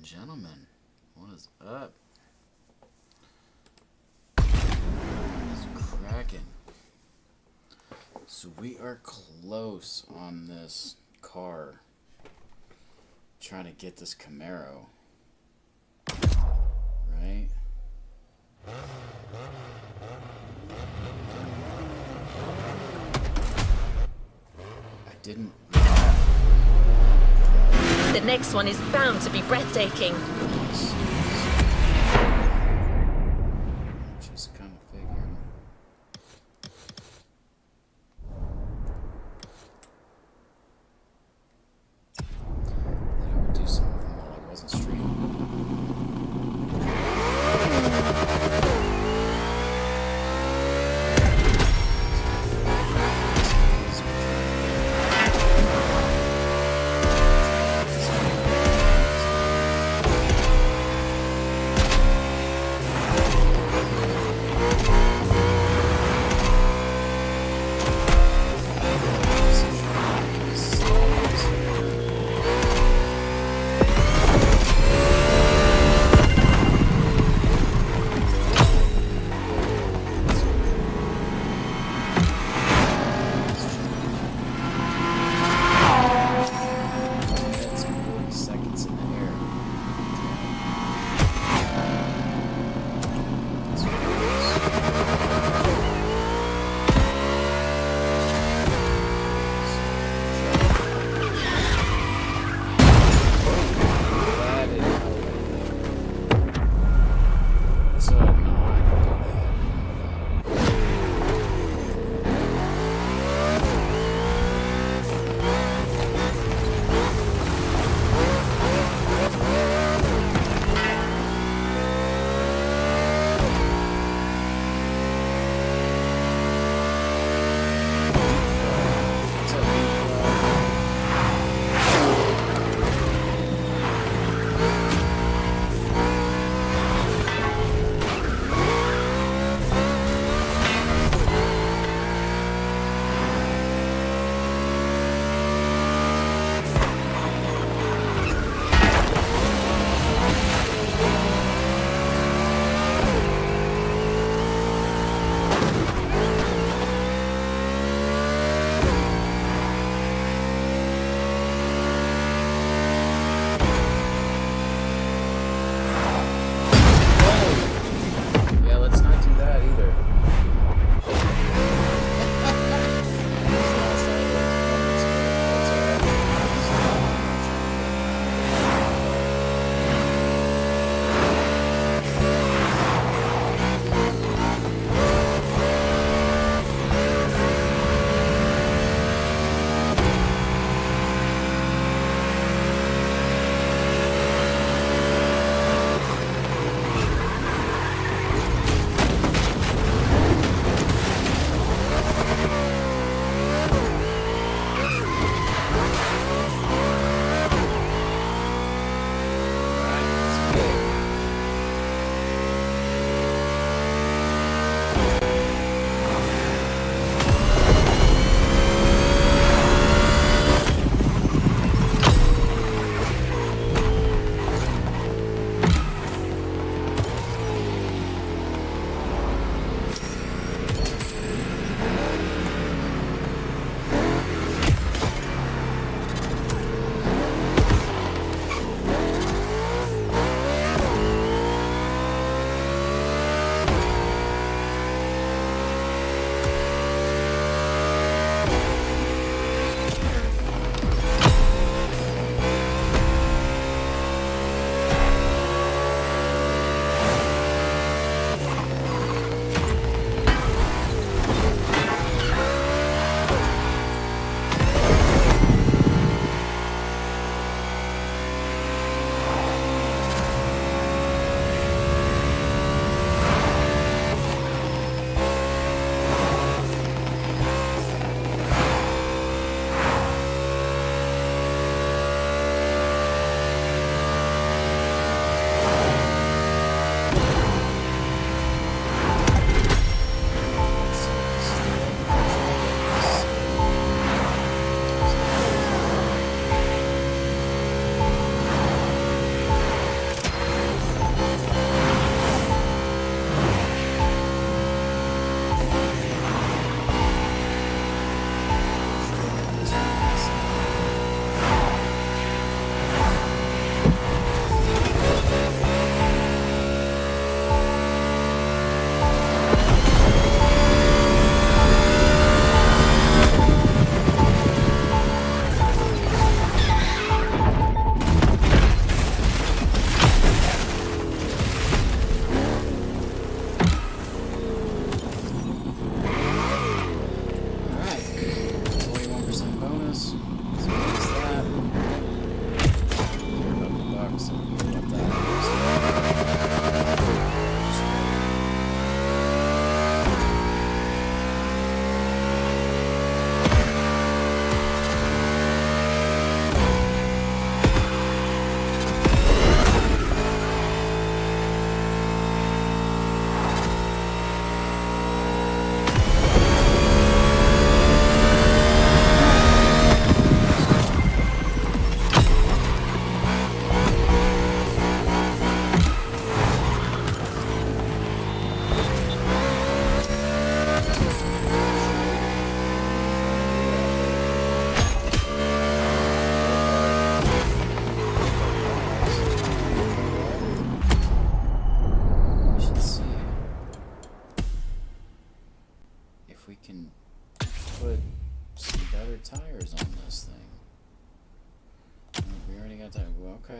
and gentlemen, what is up? It's cracking. So we are close on this car. Trying to get this Camaro. Right? I didn't. The next one is bound to be breathtaking. Just kind of figuring. That I would do some of them while I wasn't streaming.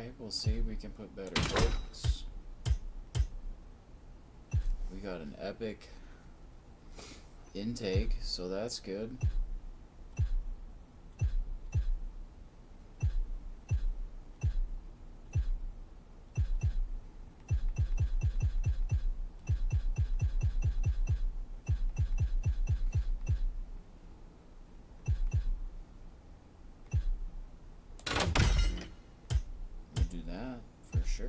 Okay, we'll see. We can put better brakes. We got an epic intake, so that's good. We'll do that for sure.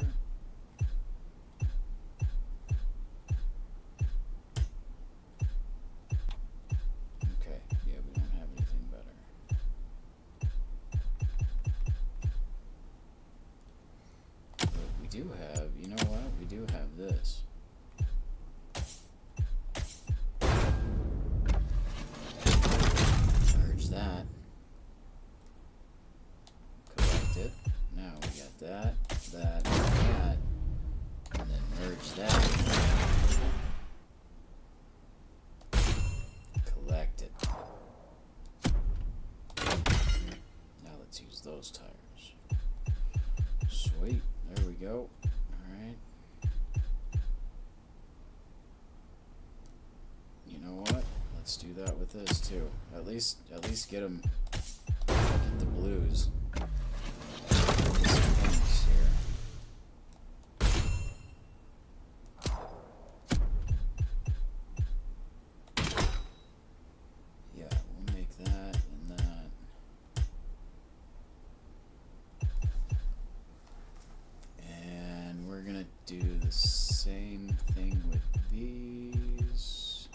Okay, yeah, we don't have anything better. But we do have, you know what? We do have this. Merge that. Collect it. Now we got that, that, that. And then merge that. Collect it. Now let's use those tires. Sweet. There we go. Alright. You know what? Let's do that with this too. At least get them, get the blues. Get some pinks here. Yeah, we'll make that and that. And we're gonna do the same thing with these.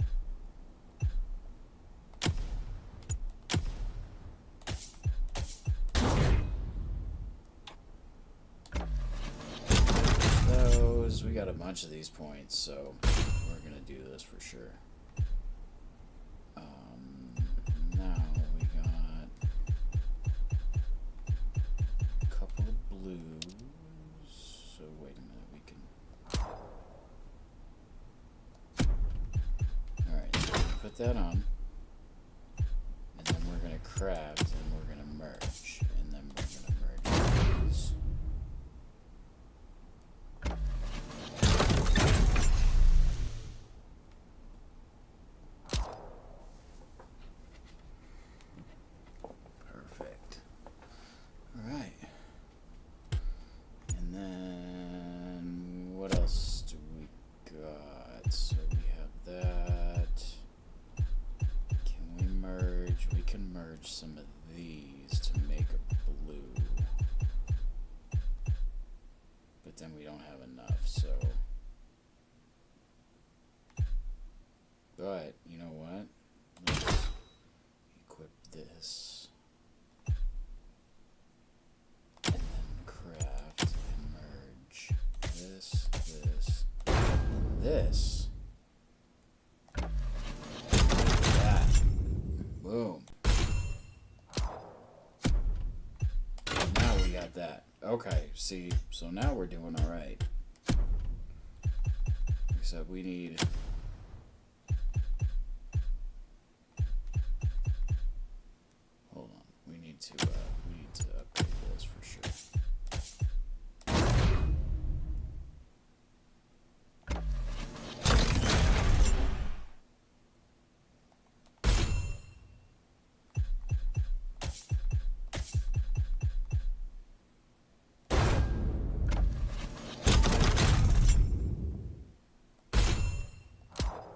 Those, we got a bunch of these points, so we're gonna do this for sure. Now we got a couple of blues. So wait a minute, we can. Alright, so we're gonna put that on. And then we're gonna craft and we're gonna merge. And then we're gonna merge these. Perfect. Alright. And then what else do we got? So we have that. Can we merge? We can merge some of these to make a blue. But then we don't have enough, so. But, you know what? Let's equip this. And then craft and merge this, and this. That. Boom. Now we got that. Okay, see, so now we're doing alright. Except we need. Hold on, we need to upgrade this for sure.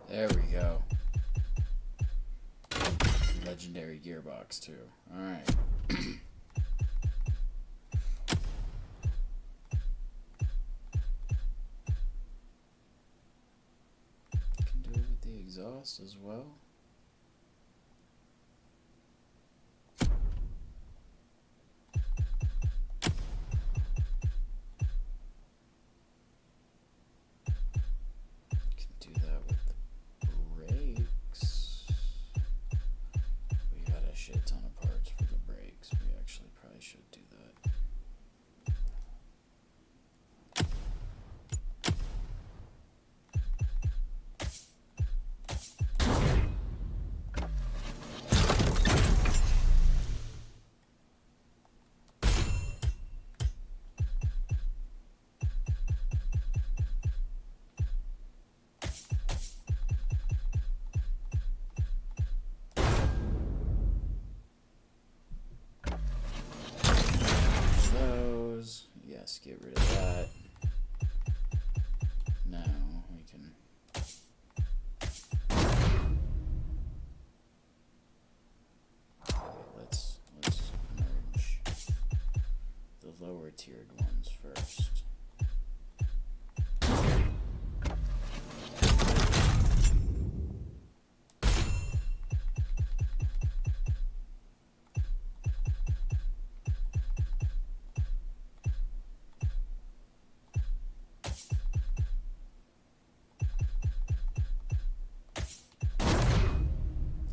There we go. Legendary gearbox too. Alright. Can do it with the exhaust as well. Can do that with the brakes. We got a shit ton of parts for the brakes. We actually probably should do that. rid of that. Now we can. Let's merge the lower tiered ones first.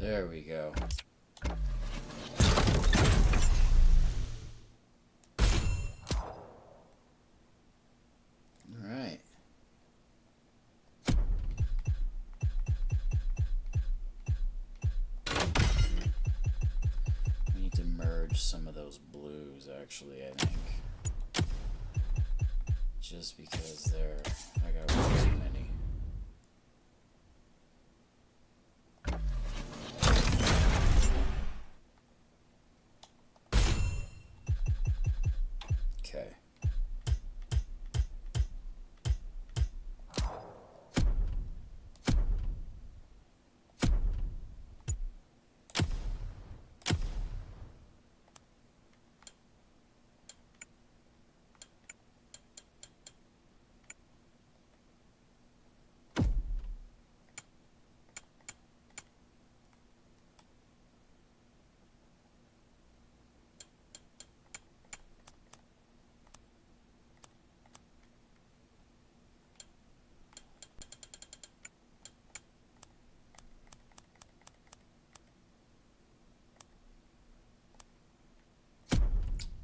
There we go. All right. We need to merge some of those blues, actually, I think. Just because I got way too many. Okay.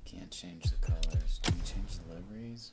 Can't change the colors. Can you change the liveries?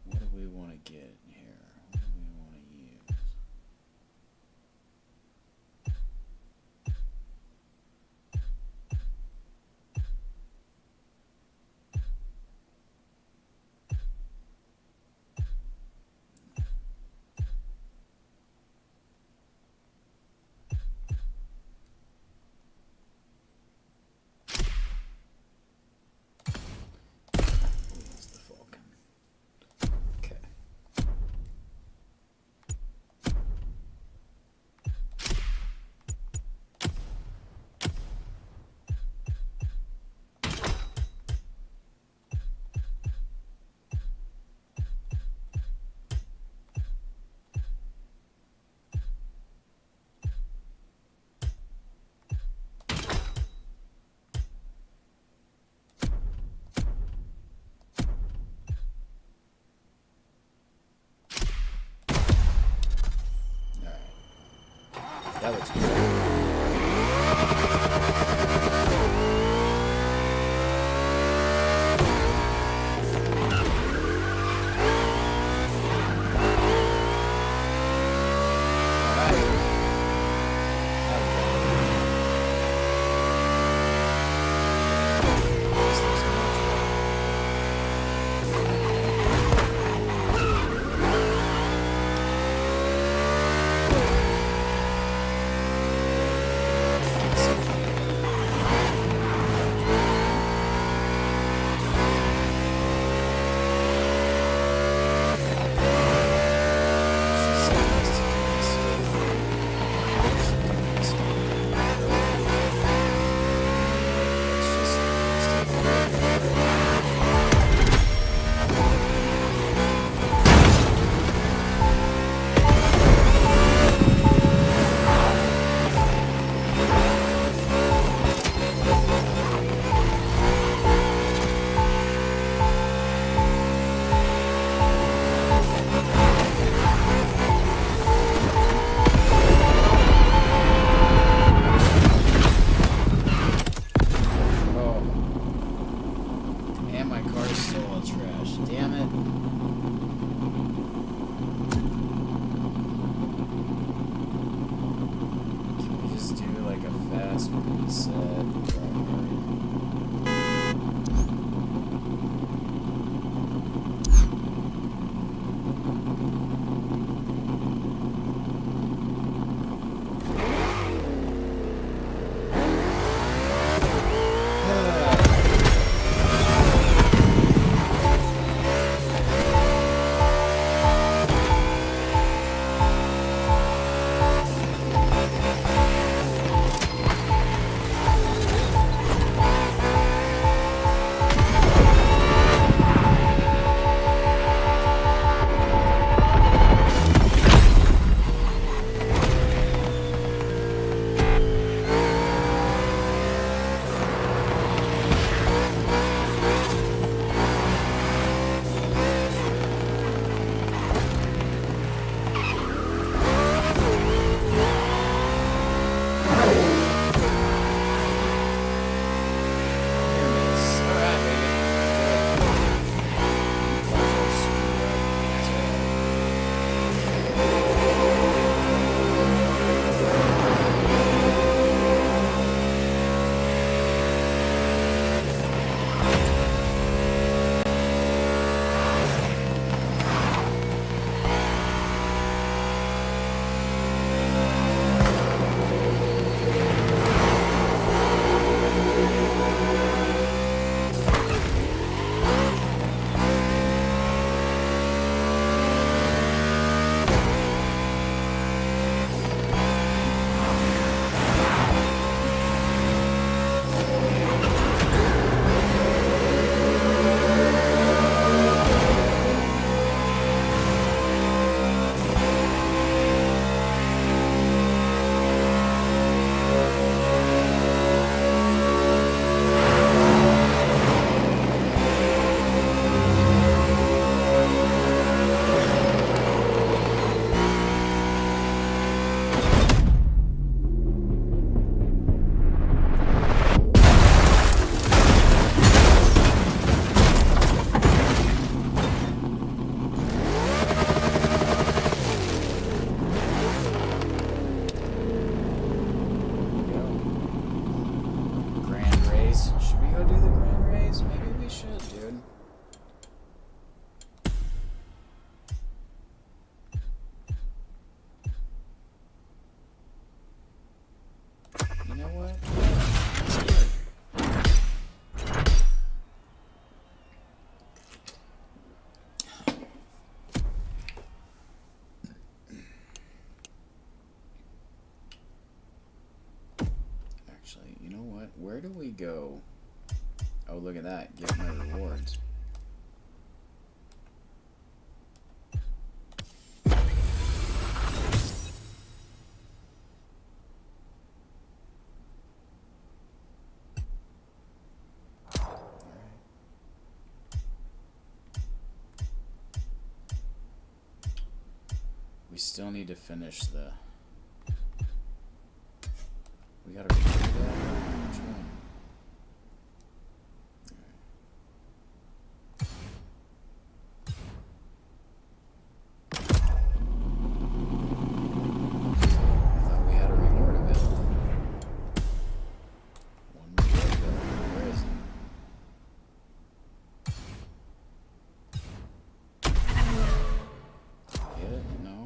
What do we want to get here? What do we want to use? We'll use the Falcon. Okay. Reset. Where do we go? Oh, look at that. Get my rewards. We still need to finish the... We gotta redo that. Which one? I thought we had a reward available. One reward available. Where is it? Hit it? No?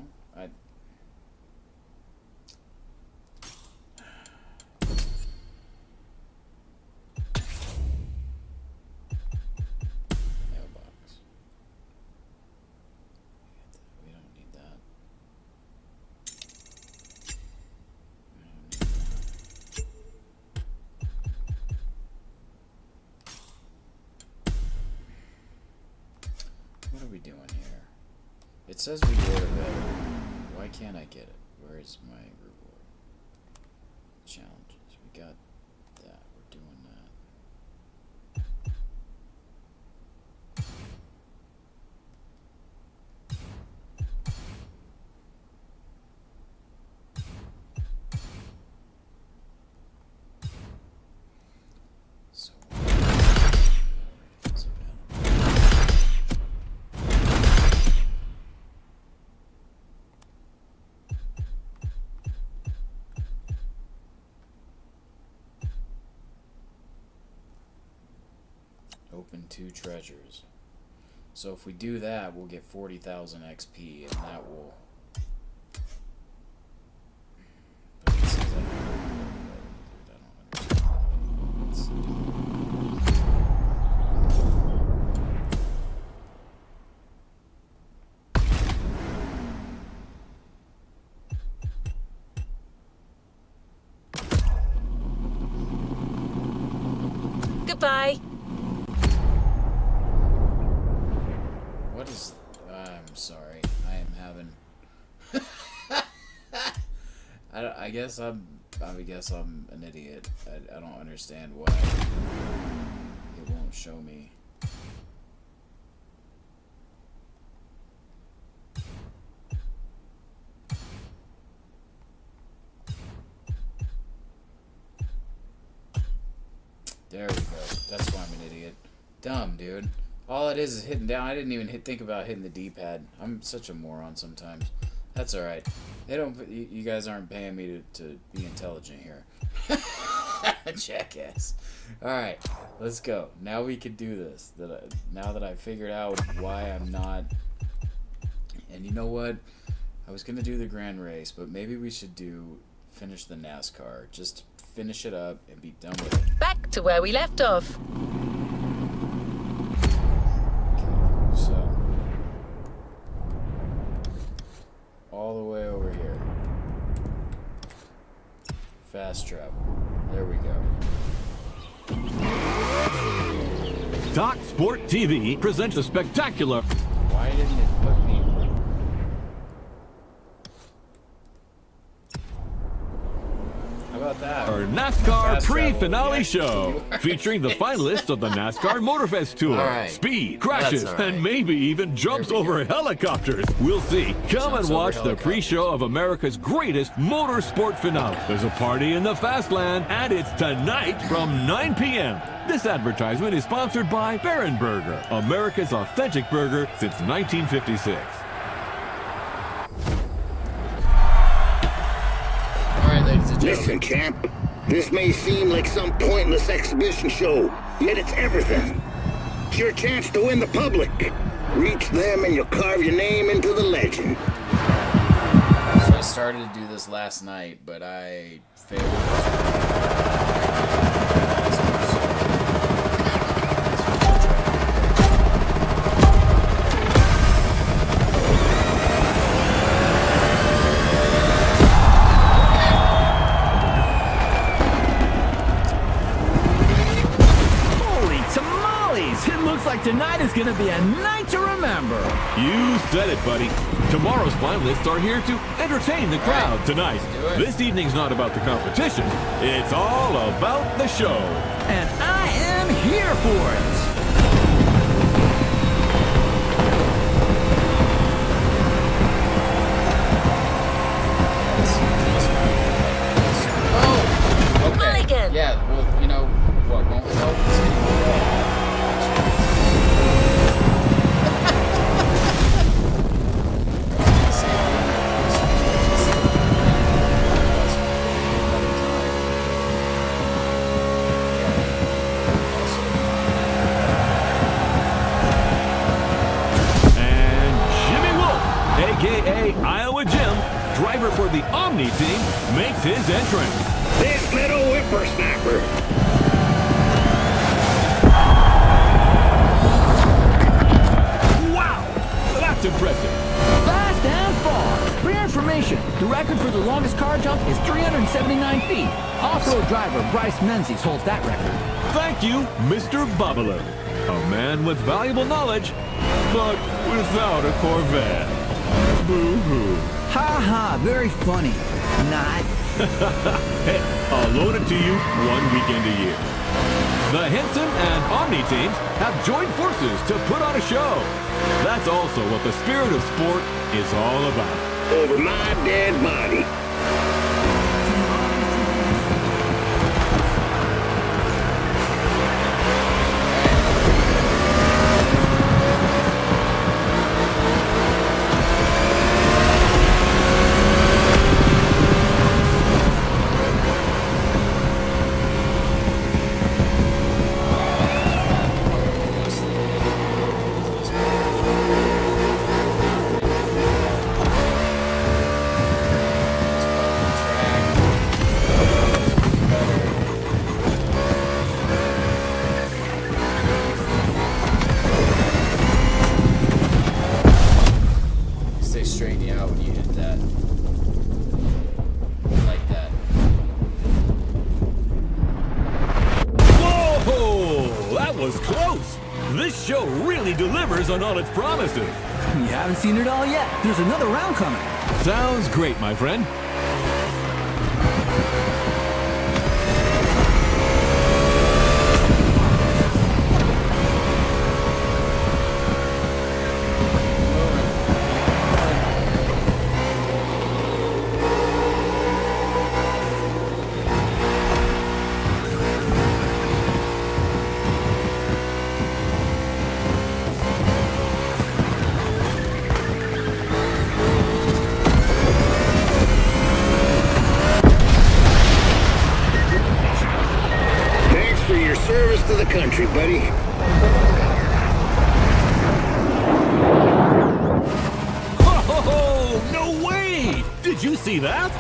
What are we doing here? It says reward available. Why can't I get it? Where is my reward? Challenges. We got that. We're doing that. So it's available. and 2 treasures. So if we do that, we'll get 40,000 XP, and that will... But it says I don't Goodbye. What is... I'm sorry. I am having... I guess I'm an idiot. I don't understand why it won't show me. There we go. That's why I'm an idiot. Dumb, dude. All it is hitting down. I didn't even think about hitting the D-pad. I'm such a moron sometimes. That's alright. They don't. You guys aren't paying me to be intelligent here. Jackass. Alright, let's go. Now we can do this. Now that I figured out why I'm not... And you know what? I was going to do the Grand Race, but maybe we should finish the NASCAR. Just finish it up and be done with it. Back to where we left off. Okay, so all the way over here. Fast travel. There we go. Doc Sport TV presents a spectacular... Why didn't it put me... How about that? Our NASCAR Fast pre-finale travel, yeah. show, featuring the finalists of the NASCAR Motorfest Tour. All right. Speed, crashes, That's all right. and maybe even jumps There we over helicopters. We'll see. Come Jumps and watch over the pre-show of America's greatest motorsport finale. There's a party in the Fastland, and it's tonight from 9 p.m. This advertisement is sponsored by Baron Burger, America's authentic burger since 1956. All right, ladies and gentlemen. Listen, champ. This may seem like some pointless exhibition show, yet it's everything. It's your chance to win the public. Reach them and you'll carve your name into the legend. So I started to do this last night, but I failed. Holy tamales! It looks like tonight is gonna be a night to remember. You said it, buddy. Tomorrow's finalists are here to entertain the crowd tonight. let's do it. This evening's not about the competition. It's all about the show. And I am here for it. Oh, okay. Mulligan. Yeah, well, you know what won't help is getting And Jimmy Wolf, a.k.a. Iowa Jim, driver for the Omni team, makes his entrance. This little whippersnapper. Wow! That's impressive. Fast and far. For your information, the record for the longest car jump is 379 feet. Off-road driver Bryce Menzies holds that record. Thank you, Mr. Bubbler. A man with valuable knowledge, but without a Corvette. Boo-hoo. Ha ha, very funny. Not. Hey, I'll loan it to you one weekend a year. The Henson and Omni teams have joined forces to put on a show. That's also what the spirit of sport is all about. Over my dead body. straighten you out when you hit that. Like that. Whoa! That was close! This show really delivers on all its promises. You haven't seen it all yet. There's another round coming. Sounds great, my friend. Thanks for your service to the country, buddy. Oh, no way! Did you see that?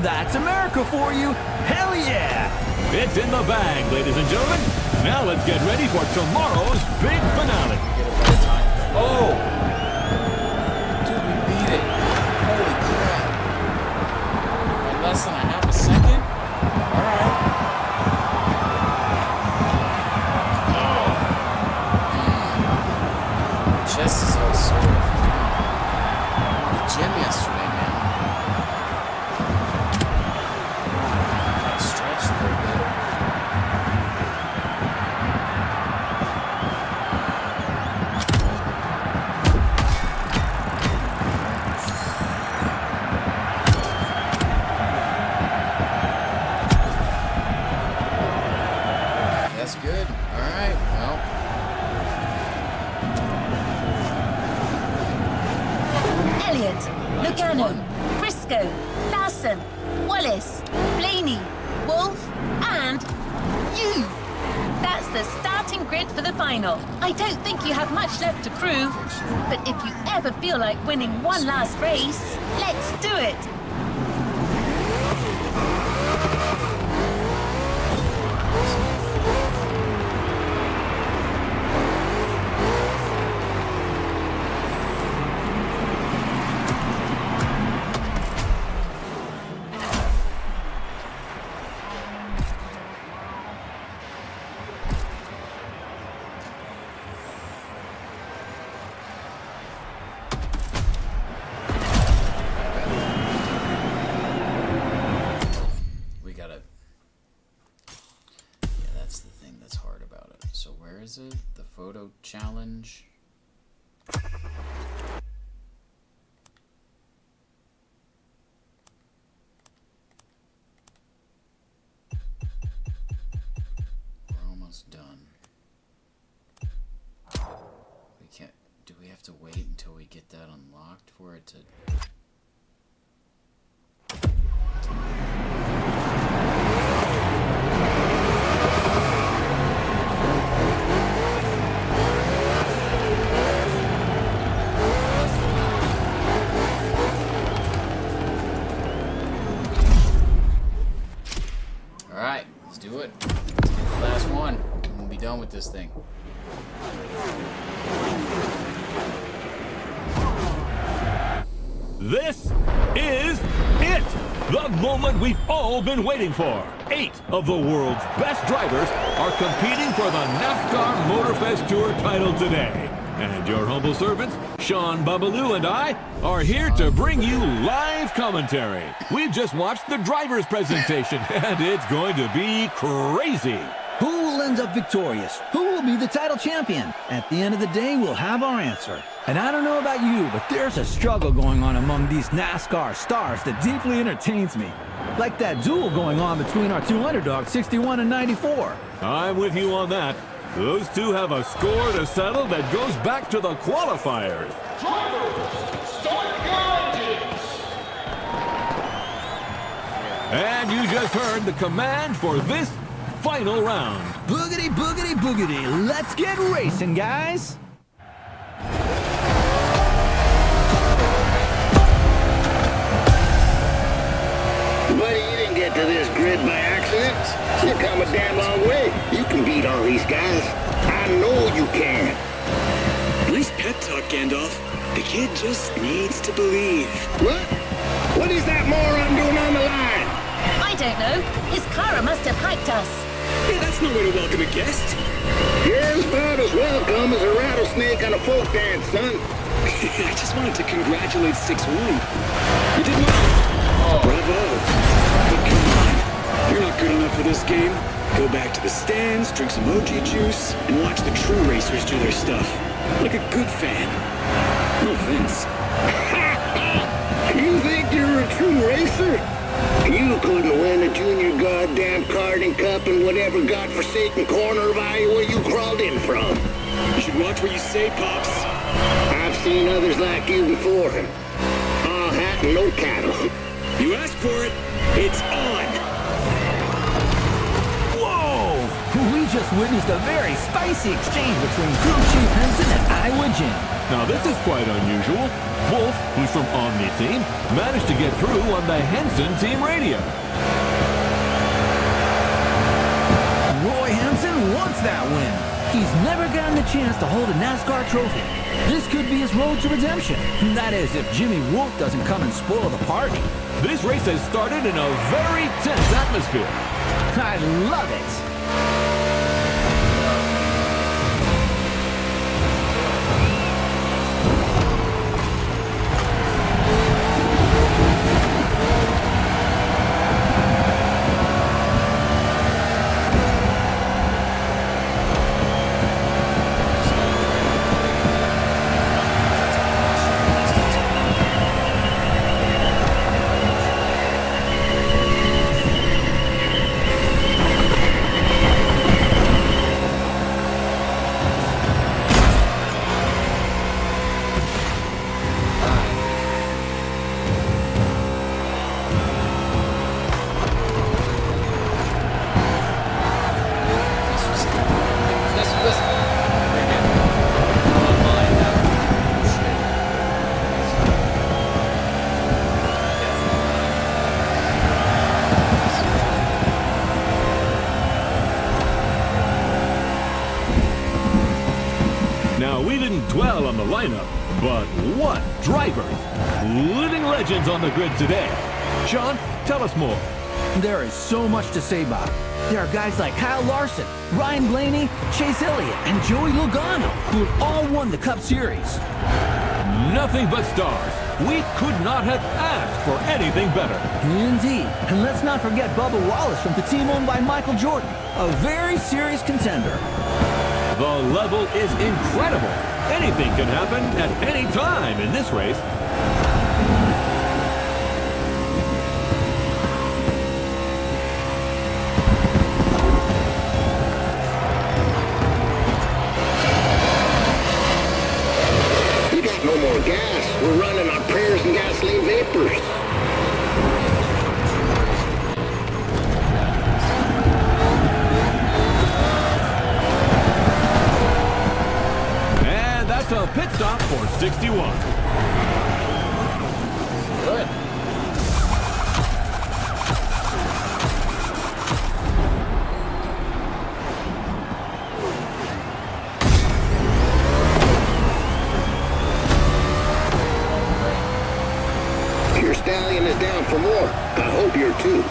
That's America for you. Hell yeah! It's in the bag, ladies and gentlemen. Now let's get ready for tomorrow's big finale. Get it by the time. Oh! Dude, we beat it. Holy crap. By less than a half a second? Alright. Oh. My chest is all sore from the gym yesterday, man. Got stretched a little bit. That's good. All right. Well, Elliot, Lugano, Briscoe, Larson, Wallace, Blaney, Wolf, and you. That's the starting grid for the final. I don't think you have much left to prove, but if you ever feel like winning one last race, let's do it. we gotta. Yeah, that's the thing that's hard about it. So where is it? The photo challenge. We're almost done. We can't. Do we have to wait until we get that unlocked for it to? All right, let's do it. Let's get the last one, and we'll be done with this thing. This is it! The moment we've all been waiting for. 8 of the world's best drivers are competing for the NASCAR Motorfest Tour title today. And your humble servants, Sean Babaloo and I, are here to bring you live commentary. We've just watched the driver's presentation, and it's going to be crazy. Who will end up victorious? Who will be the title champion? At the end of the day, we'll have our answer. And I don't know about you, but there's a struggle going on among these NASCAR stars that deeply entertains me. Like that duel going on between our two underdogs, 61 and 94. I'm with you on that. Those two have a score to settle that goes back to the qualifiers. And you just heard the command for this final round. Boogity, boogity, boogity. Let's get racing, guys. Buddy, you didn't get to this grid by accident. You've come a damn long way. You can beat all these guys. I know you can. Nice pep talk, Gandalf. The kid just needs to believe. What? What is that moron doing on the line? I don't know. His Kara must have hiked us. Hey, that's no way to welcome a guest. You're about as welcome as a rattlesnake on a folk dance, son. I just wanted to congratulate 6-1. You did well. Bravo. But come on. You're not good enough for this game. Go back to the stands, drink some OG juice, and watch the true racers do their stuff. Like a good fan. No offense. You think you're a true racer? You couldn't win a junior goddamn karting cup in whatever godforsaken corner of Iowa you crawled in from. You should watch what you say, Pops. I've seen others like you before. All hat and no cattle. You asked for it. It's on. Whoa! We just witnessed a very spicy exchange between Crew Chief Henson and Iowa Jim. Now this is quite unusual. Wolf, who's from Omni Team, managed to get through on the Henson team radio. Roy Henson wants that win. He's never gotten the chance to hold a NASCAR trophy. This could be his road to redemption. That is, if Jimmy Wolf doesn't come and spoil the party. This race has started in a very tense atmosphere. I love it. Now, we didn't dwell on the lineup, but what drivers! Living legends on the grid today. Sean, tell us more. There is so much to say about it. There are guys like Kyle Larson, Ryan Blaney, Chase Elliott, and Joey Logano, who have all won the Cup Series. Nothing but stars. We could not have asked for anything better. Indeed. And let's not forget Bubba Wallace from the team owned by Michael Jordan, a very serious contender. The level is incredible. Anything can happen at any time in this race. We got no more gas. We're running on prayers and gasoline vapors. And that's a pit stop for 61. Good. Your stallion is down for more. I hope you're too.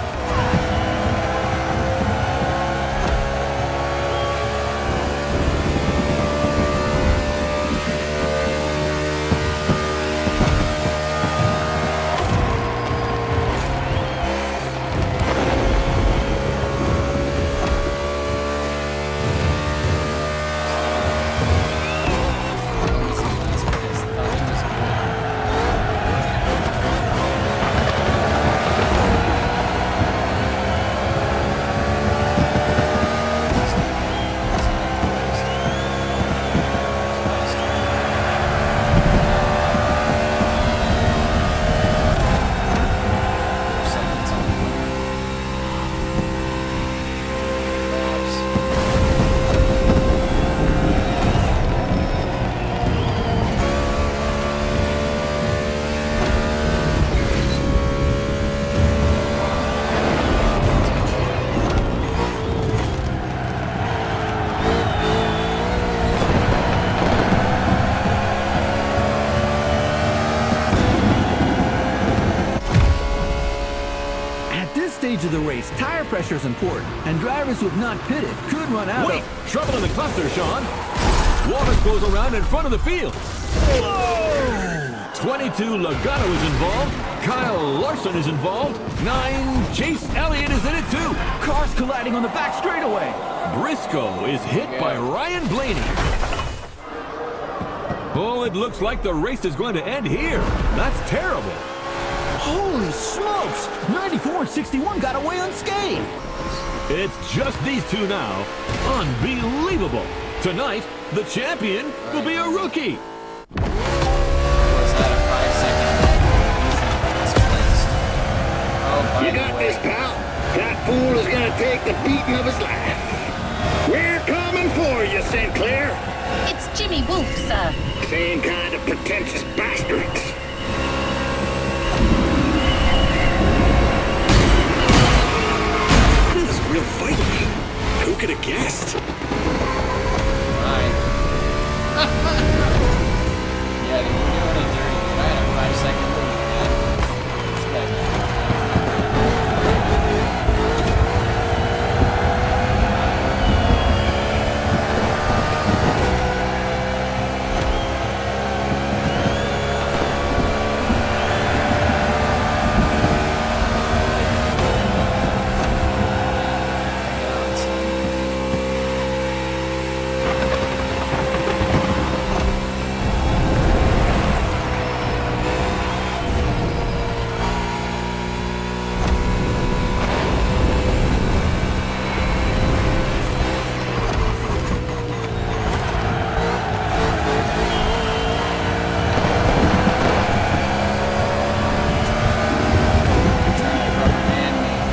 stage of the race, tire pressure is important, and drivers who have not pitted could run out Wait, of... trouble in the cluster, Sean. Water goes around in front of the field. Whoa! 22 Logano is involved. Kyle Larson is involved. 9 Chase Elliott is in it too. Cars colliding on the back straightaway. Briscoe is hit by Ryan Blaney. Oh, it looks like the race is going to end here. That's terrible. Holy smokes! 94 and 61 got away unscathed. It's just these two now. Unbelievable. Tonight, the champion will be a rookie. Was that a 5 second? Oh, by You the got way. this, pal. That fool is gonna take the beating of his life. We're coming for you, Sinclair. It's Jimmy Wolf, sir. Same kind of pretentious bastards. This is a real fight. Who could have guessed? Right. Yeah, dude, you're doing it dirty, dude. I had a 5 second lead, man. This guy's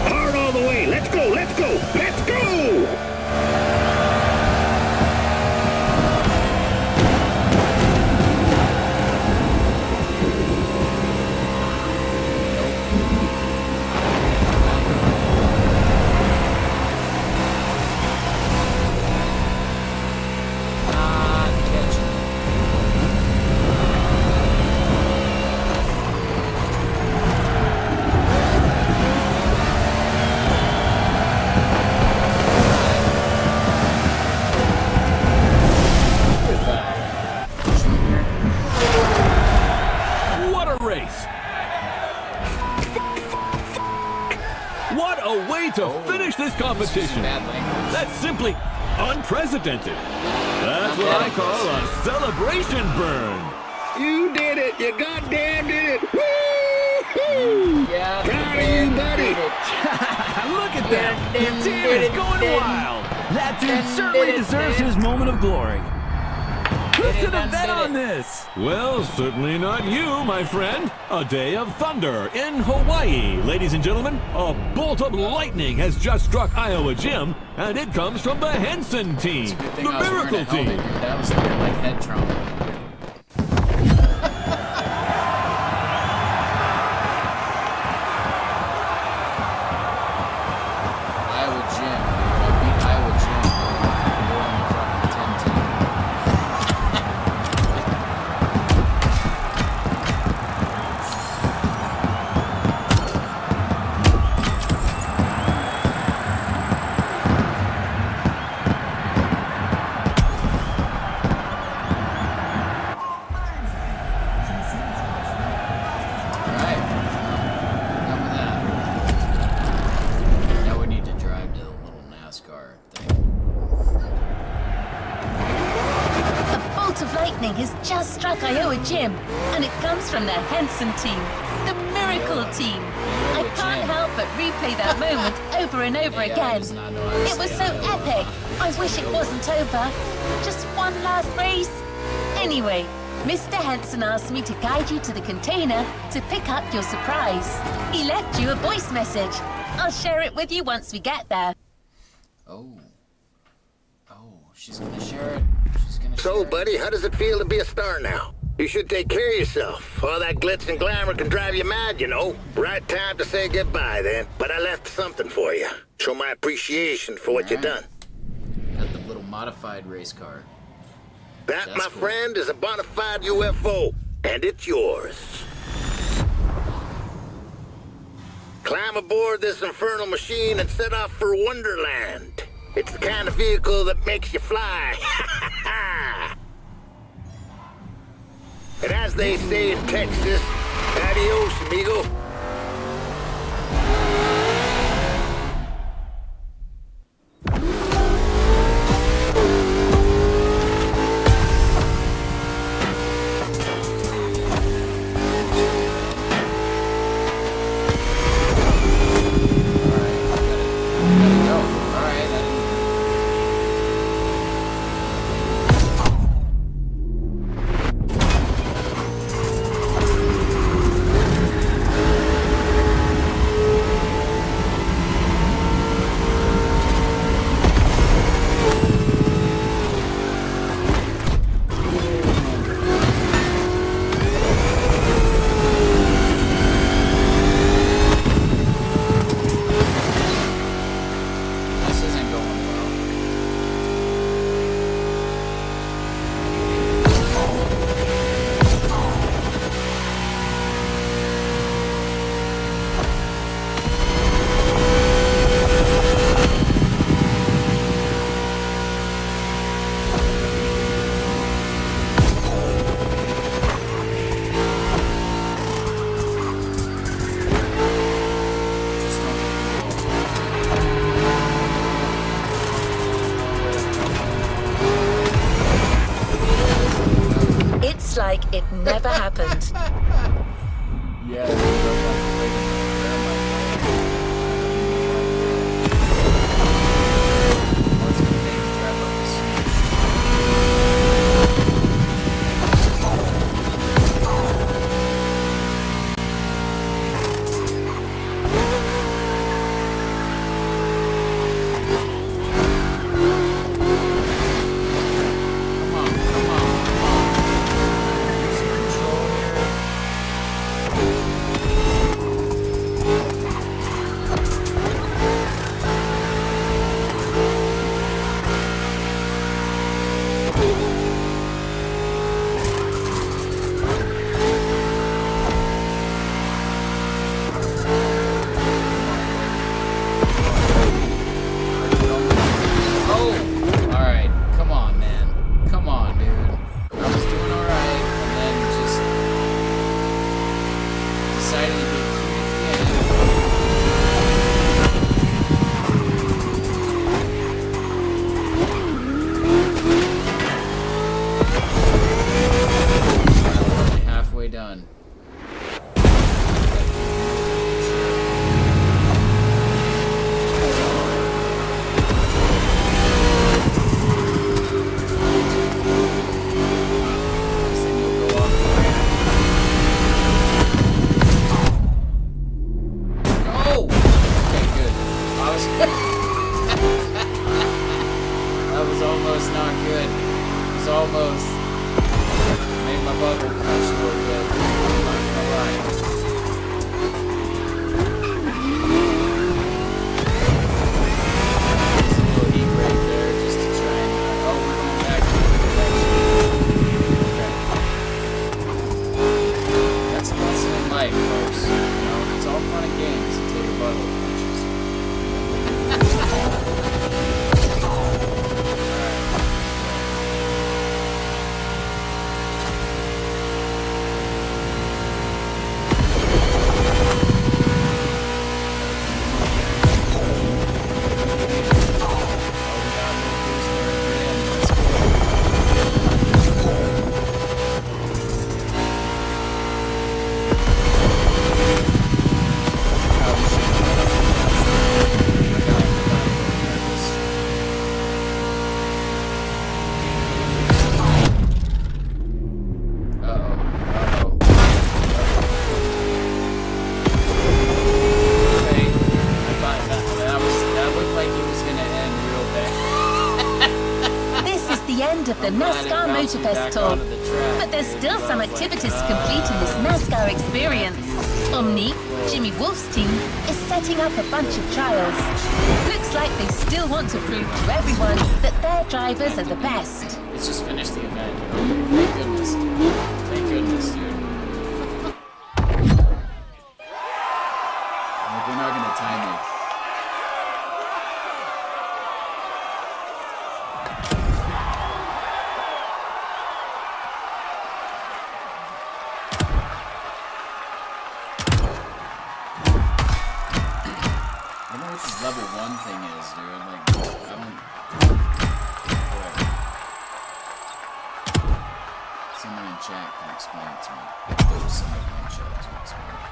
Hard all the way. Let's go, let's go, let's go! not catching. What a race! What a way to finish this competition! Bad language. That's simply unprecedented. That's what I call a celebration burn. You did it! You goddamn did it! Woo-hoo! Yeah, Proud of you, buddy! Look at that! The team is going wild! That dude certainly deserves his moment of glory. Who could have bet on this? Well, certainly not you, my friend. A day of thunder in Hawaii, ladies and gentlemen. A bolt of lightning has just struck Iowa Gym, and it comes from the Henson team, Good the thing I was wearing Miracle a helmet, team. dude. That was looking like head trauma. Iowa Gym, dude. I beat Iowa Gym, dude. We're on the fucking 10 team. Alright. Done with that. Now we need to drive to the little NASCAR thing. A bolt of lightning has just struck Iowa Gym, and it comes from the Henson team, the Miracle team. I Iowa can't Gym. help but replay that moment over and over Yeah, I again. does not know how to It was say so Iowa. epic. I wish it wasn't over. Just one last race. Anyway, Mr. Henson asked me to guide you to the container to pick up your surprise. He left you a voice message. I'll share it with you once we get there. Oh. Oh, she's gonna share it. She's gonna share So, it. buddy, how does it feel to be a star now? You should take care of yourself. All that glitz and glamour can drive you mad, you know. Right time to say goodbye, then. But I left something for you. Show my appreciation for what you done. Got the little modified race car. That, That's my cool. friend, is a bona fide UFO, and it's yours. Climb aboard. aboard this infernal machine and set off for Wonderland. It's the kind of vehicle that makes you fly. And as they say in Texas, adios, amigo. Like it never happened. Yeah. Done. Of the NASCAR Motorfest tour, but there's still some activities to complete in this NASCAR experience. Omni, Jimmy Wolf's team, is setting up a bunch of trials. Looks like they still want to prove to everyone that their drivers are the best. Let's just finish the event. Thank goodness. Thank goodness, dude. Like, we're not gonna what this level 1 thing is, dude. Like, I don't... Whatever. Someone in chat can explain it to me. If there's somebody in chat to explain it.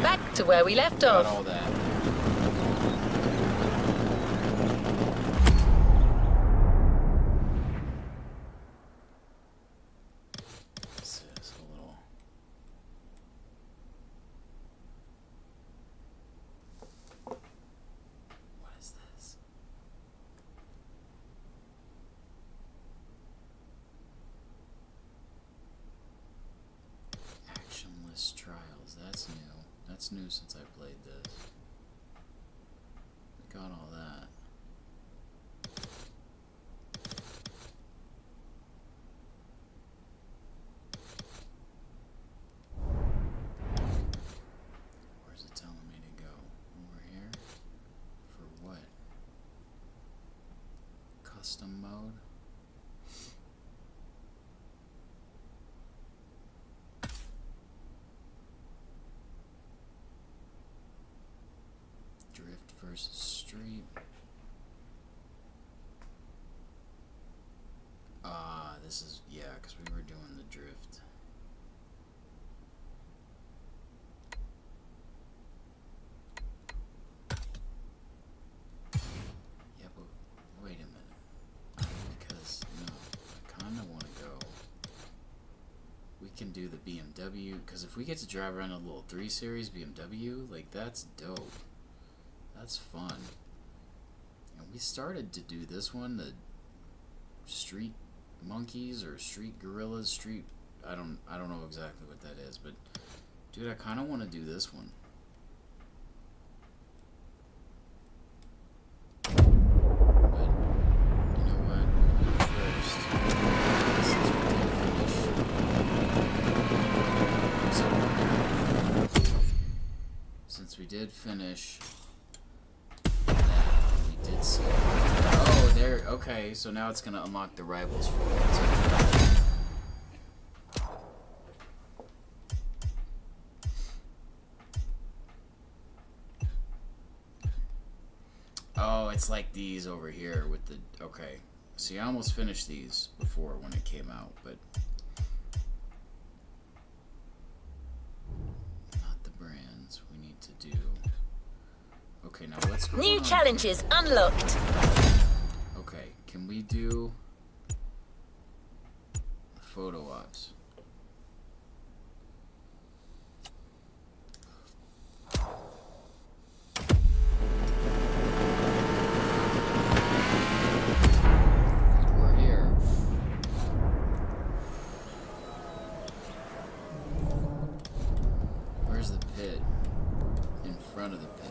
Back to where we left Got off. all that. This is a little... What is this? Actionless trials. That's new. That's new since I played this. I got all that. Where's it telling me to go? Over here? For what? Custom mode? Drift versus street. This is, yeah, because we were doing the drift. Yeah, but wait a minute. Because, no, I kind of want to go. We can do the BMW, because if we get to drive around a little 3 Series BMW, like, that's dope. That's fun. And we started to do this one, the Street Monkeys or Street Gorillas, Street... I don't know exactly what that is, but... Dude, I kind of want to do this one. But, you know what? First, since we did finish... we did see. Oh, there. Okay, so now it's gonna unlock the rivals for it. Oh, it's like these over here with the. Okay, see, I almost finished these before when it came out, but not the brands. We need to do. Okay, now let's go. New challenges unlocked. Okay, can we do photo ops? We're here. Where's the pit? In front of the pit.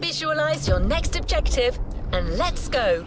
Visualize your next objective and let's go.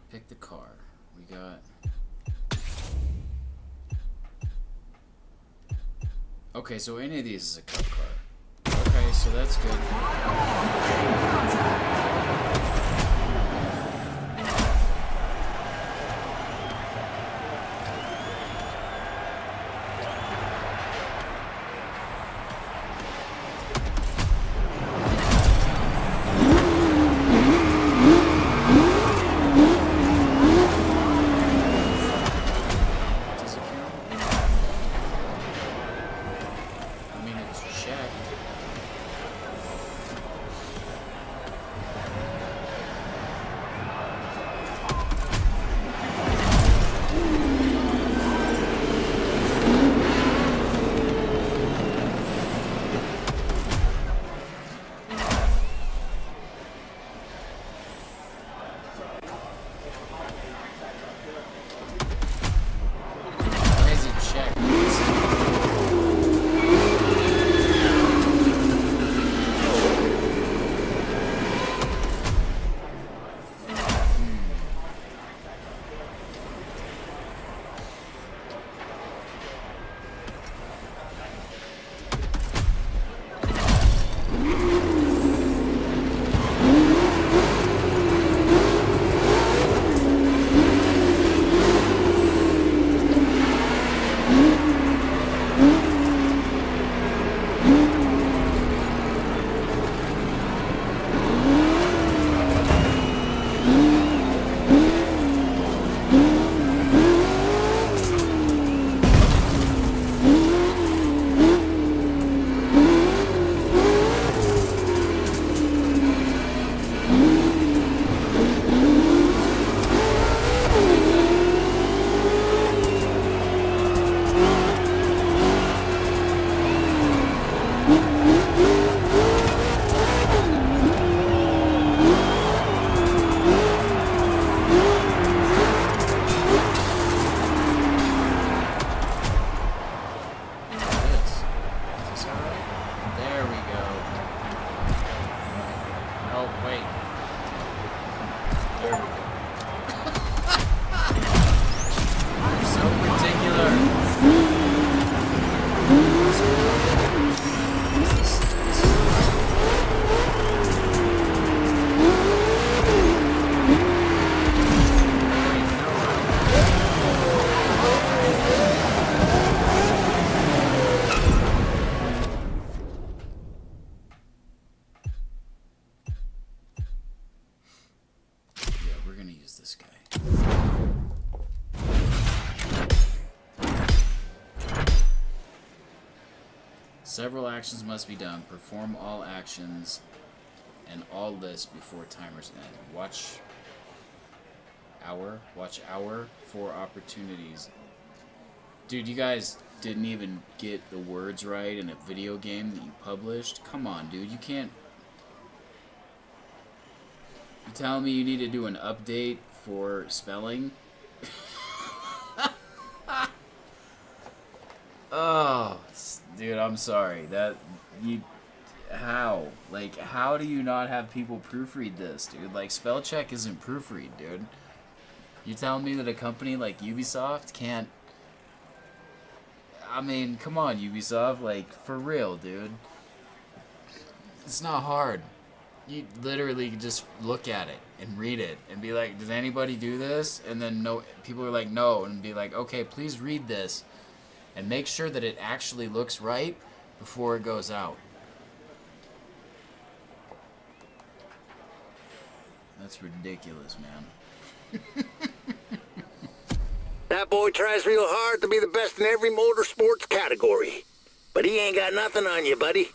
Pick the car. We got... Okay, so any of these is a cup car. Okay, so that's good. Several actions must be done. Perform all actions and all lists before timers end. Watch hour for opportunities. Dude, you guys didn't even get the words right in a video game that you published? Come on, dude. You can't... You telling me you need to do an update for spelling? Oh, dude, I'm sorry. How? Like, how do you not have people proofread this, dude? Like, spell check isn't proofread, dude. You telling me that a company like Ubisoft can't... I mean, come on, Ubisoft. Like, for real, dude. It's not hard. You literally just look at it and read it and be like, does anybody do this? And then no, people are like, no. And be like, okay, please read this. And make sure that it actually looks right before it goes out. That's ridiculous, man. That boy tries real hard to be the best in every motorsports category. But he ain't got nothing on you, buddy.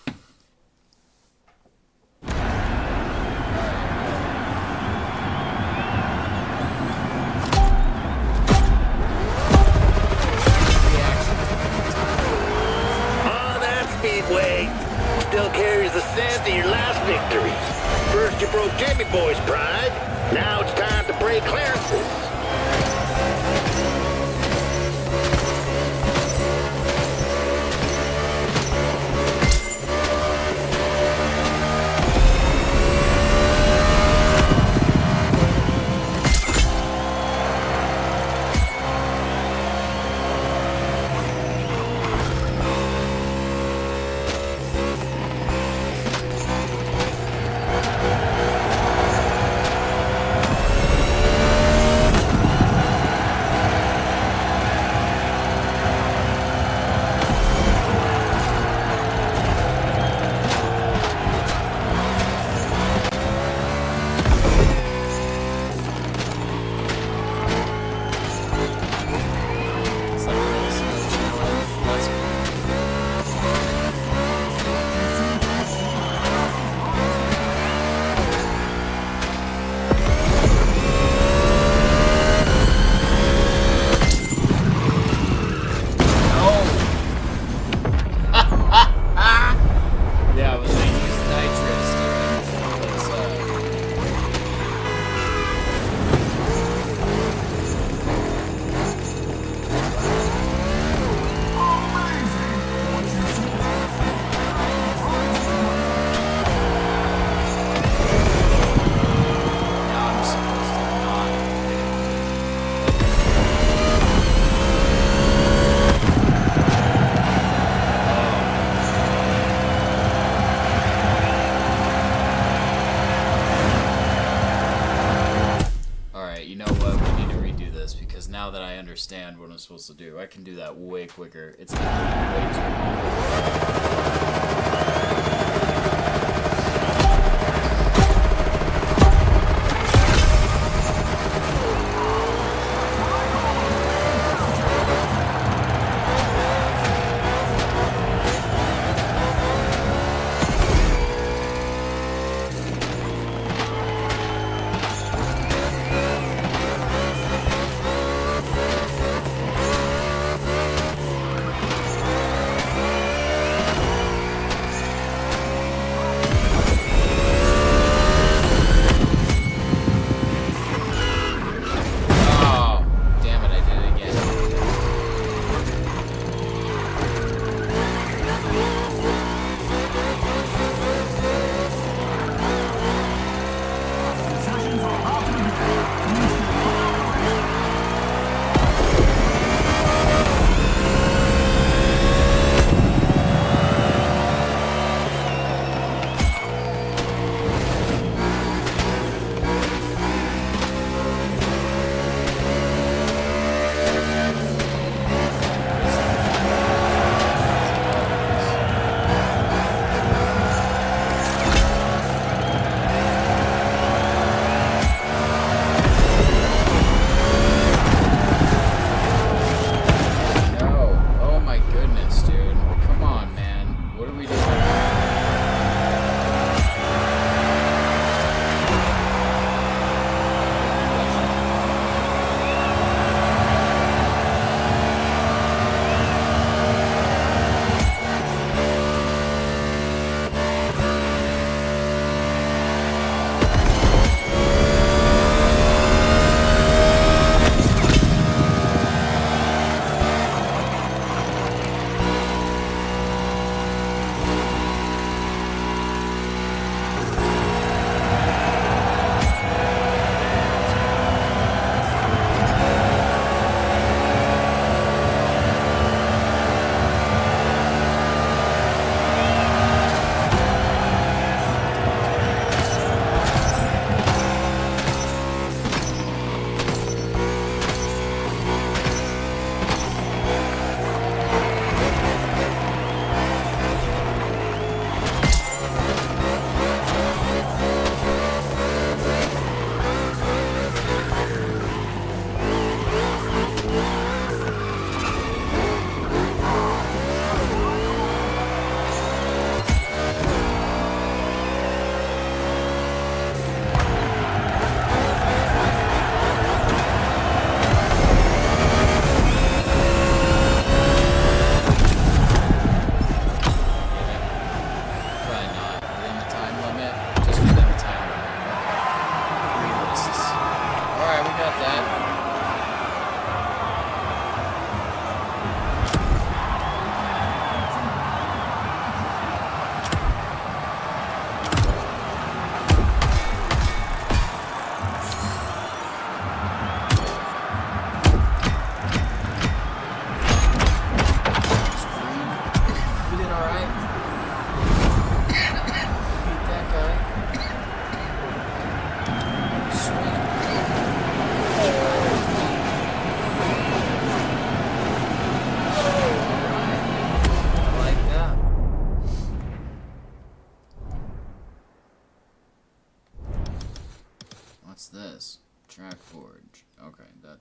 Oh, that speedway still carries the scent of your last victory. First you broke Jimmy Boy's pride. Now it's time to break Clarence's. Now that I understand what I'm supposed to do, I can do that way quicker. It's taking way too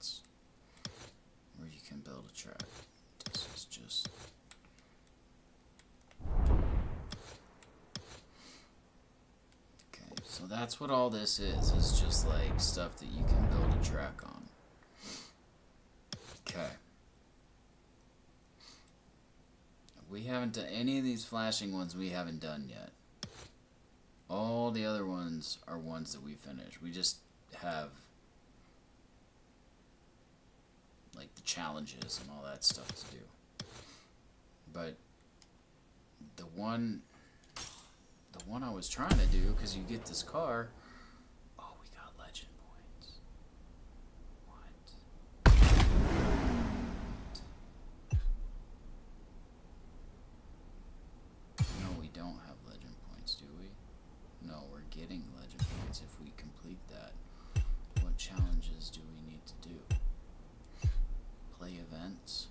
that's where you can build a track. This is just... Okay, so that's what all this is. It's just like stuff that you can build a track on. Okay. We haven't done any of these flashing ones. We haven't done yet. All the other ones are ones that we finished. We just have like the challenges and all that stuff to do. But the one I was trying to do, because you get this car. Oh, we got legend points. What? No, we don't have legend points, do we? No, we're getting legend points if we complete that. What challenges do we need to do? Play events?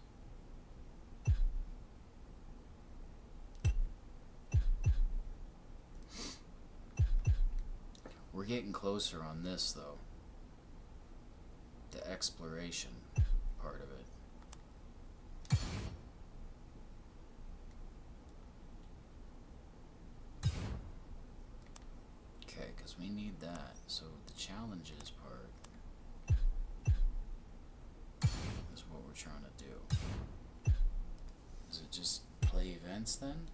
We're getting closer on this, though. The exploration part of it. Okay, because we need that. So the challenges part is what we're trying to do. Is it just play events then?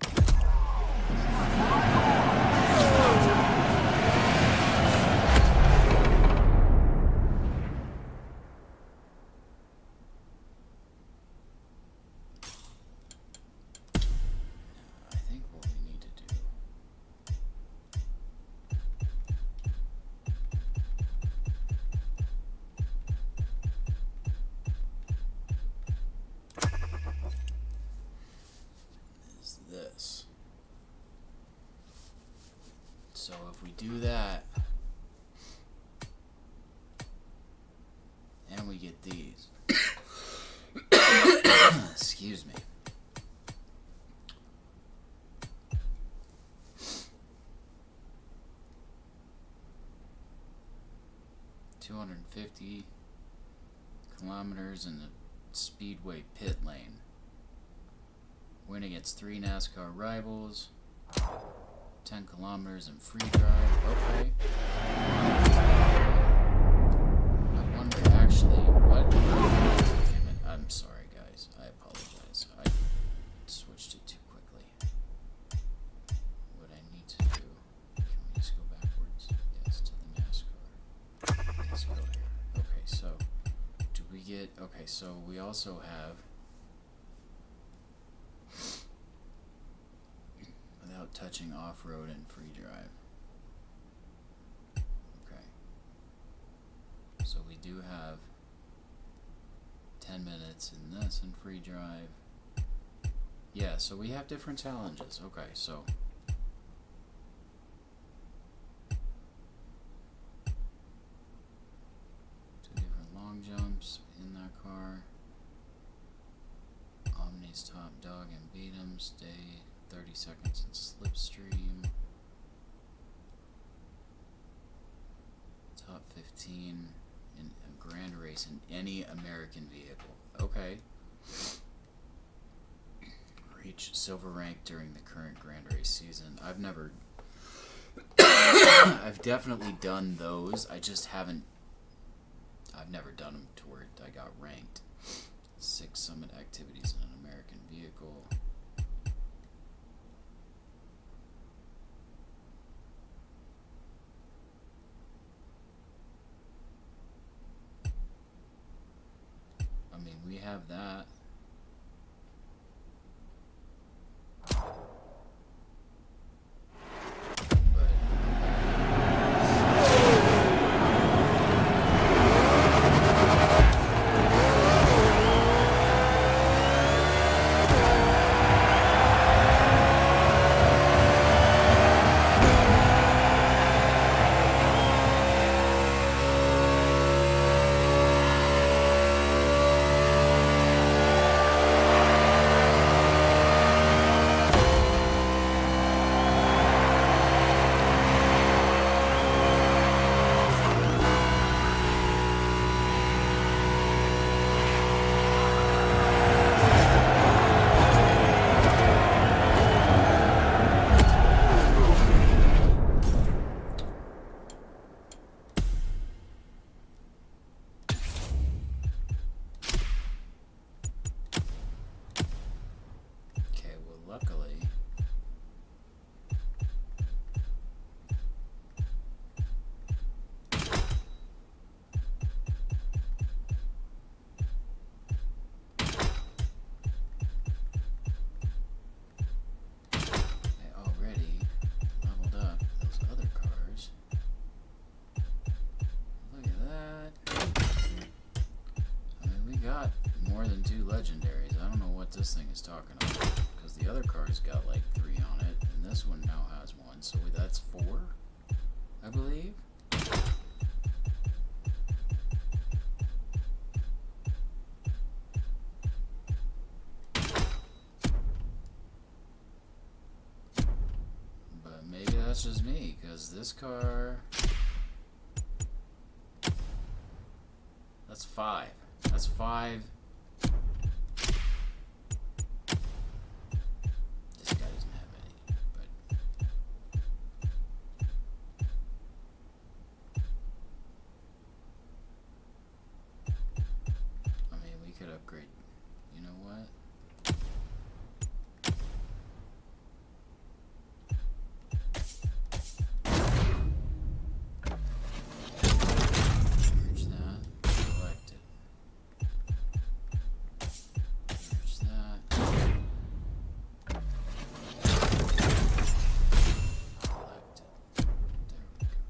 I think what we need to do is this. So if we do that, and we get these, excuse me. $250 kilometers in the Speedway pit lane. Win against 3 NASCAR rivals. 10 kilometers in free drive. Okay. I wonder actually what. Damn it. I'm sorry, guys. I apologize. I switched it too quickly. What I need to do. Can we just go backwards? Yes, to the NASCAR. Let's go here. Okay, so do we get. Okay, so we also have. Without touching off-road and free drive. Okay. So we do have 10 minutes in this in free drive. Yeah, so we have different challenges. Okay, so two different long jumps in that car. Omni's top dog and beat him. Stay 30 seconds in slipstream. Top 15 in a grand race in any American vehicle. Okay. Reach silver rank during the current grand race season. I've never I've definitely done those. I just haven't I've never done them to where I got ranked. 6 summit activities in an American vehicle. I mean, we have that. more than 2 legendaries. I don't know what this thing is talking about. Because the other car's got like 3 on it. And this one now has 1. So that's 4, I believe. But maybe that's just me. Because this car... That's 5. That's 5. This guy doesn't have any, but I mean, we could upgrade. You know what? Merge that. Select it. Merge that. Select it. There we go.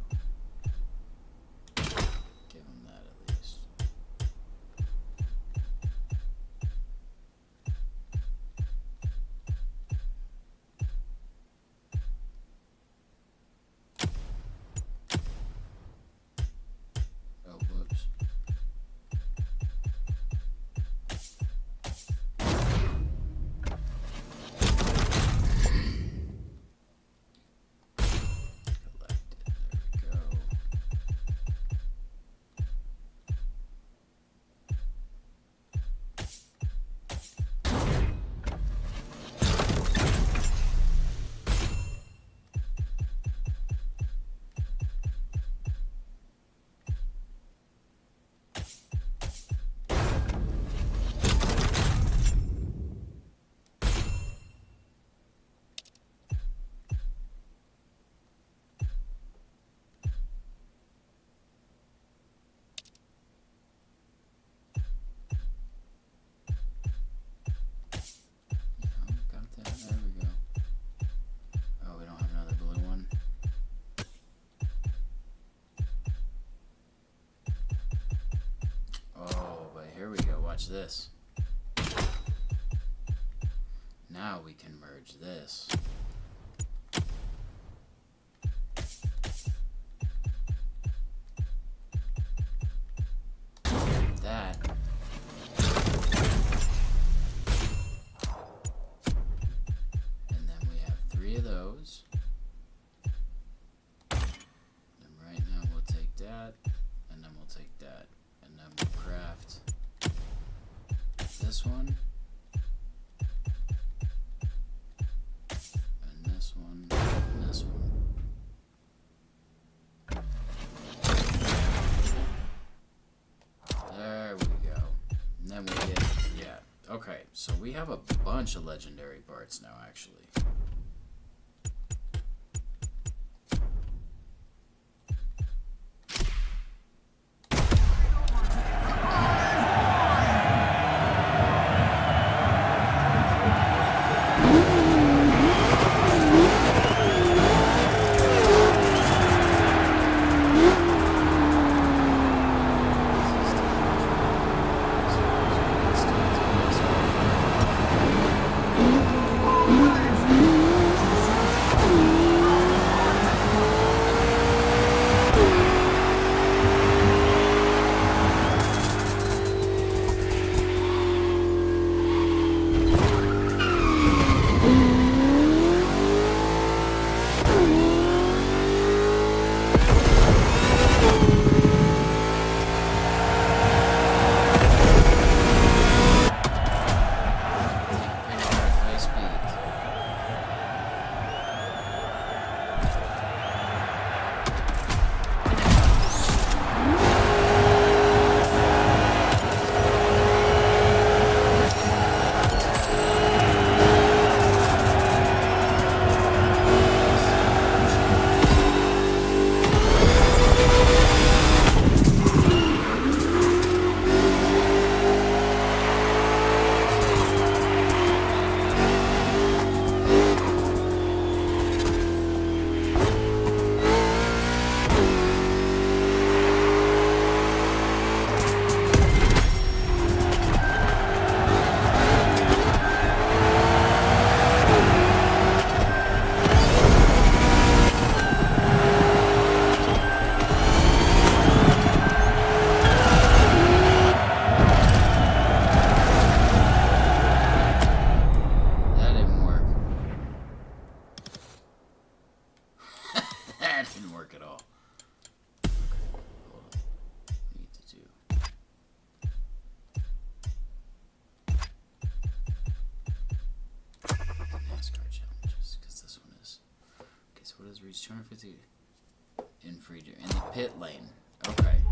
Give him that at least. Oh, whoops. Collected. There we go. Got that. There we go. Oh, we don't have another blue one. Oh, but here we go. Watch this. Now we can merge this. That. And then we have 3 of those. And right now we'll take that, and then we'll take that, and then we'll craft this one, and this one, and this one. There we go. And then we get, yeah. Okay, so we have a bunch of legendary parts now, actually. 250 in the pit lane. Okay.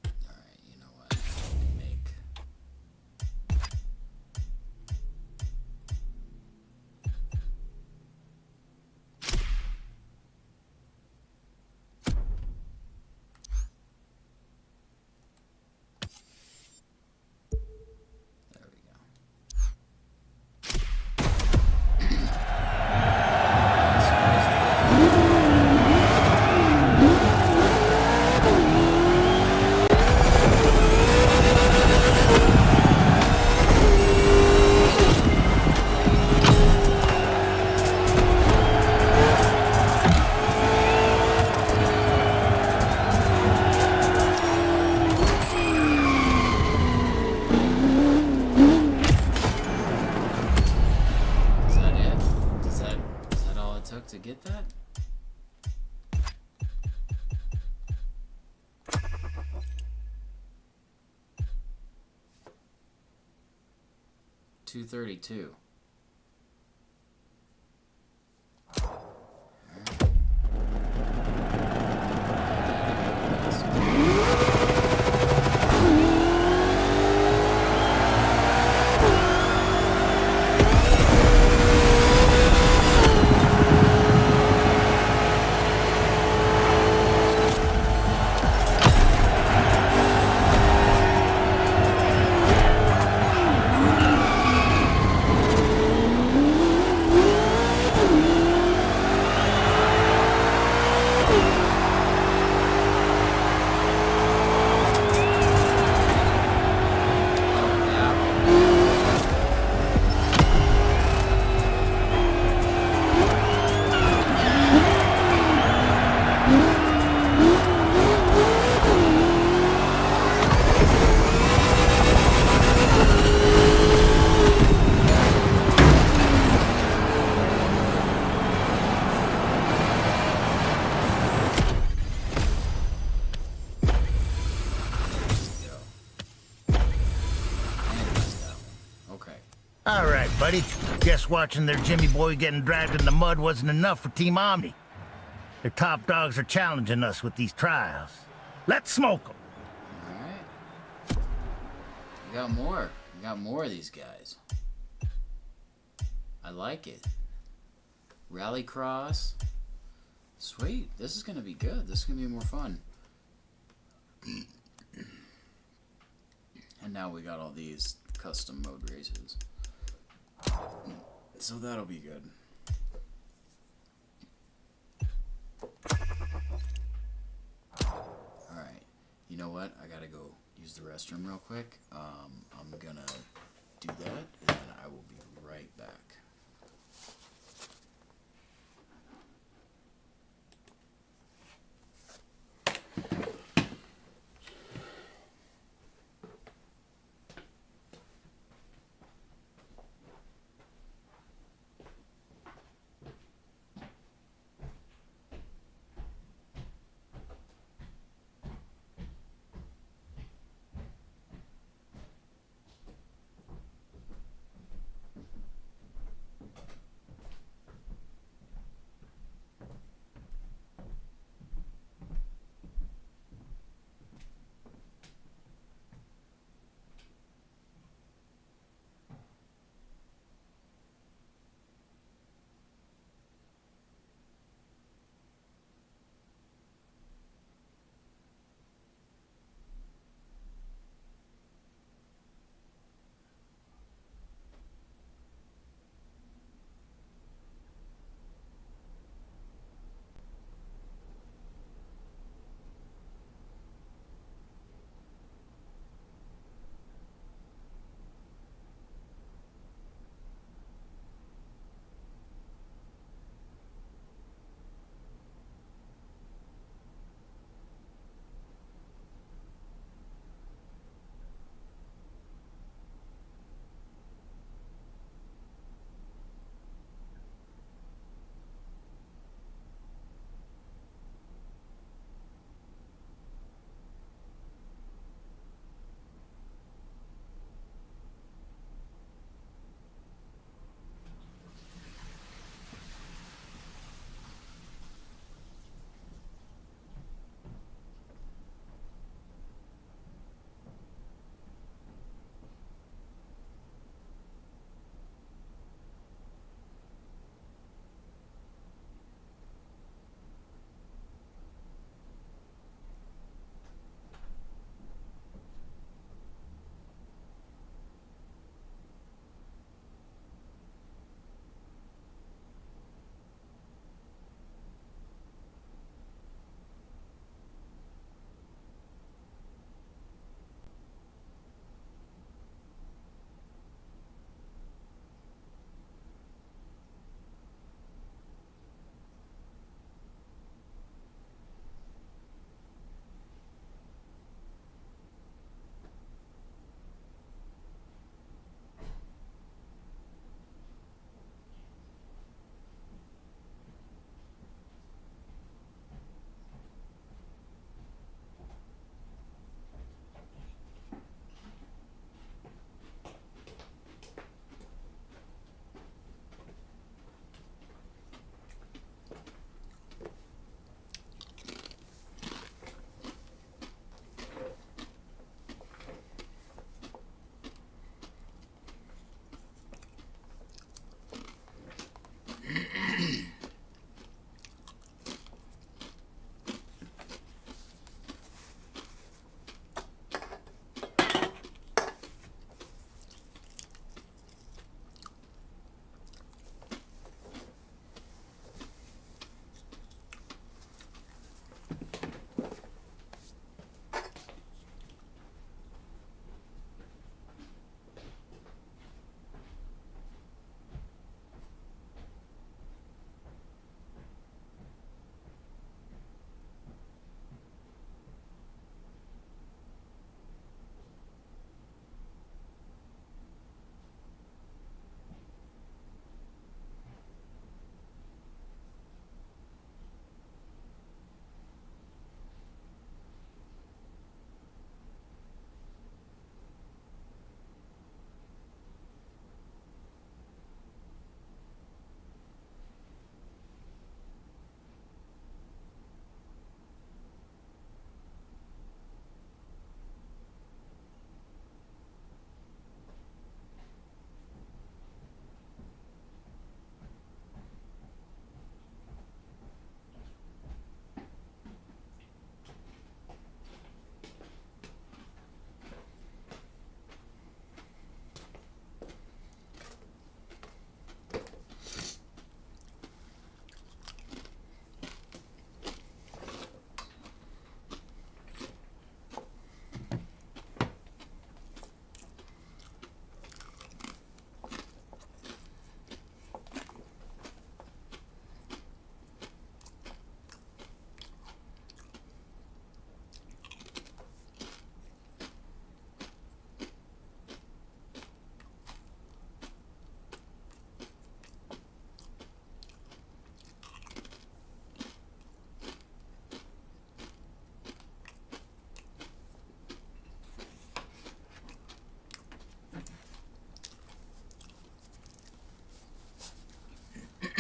Alright, you know what? Make. There we go. Is that it? Is that all it took to get that? $232. All right, buddy. Guess watching their Jimmy boy getting dragged in the mud wasn't enough for Team Omni. Their top dogs are challenging us with these trials. Let's smoke them. Alright. We got more. We got more of these guys. I like it. Rallycross. Sweet. This is going to be good. This is going to be more fun. And now we got all these custom mode races. So that'll be good. Alright. You know what? I gotta go use the restroom real quick. I'm gonna do that, and then I will be right back.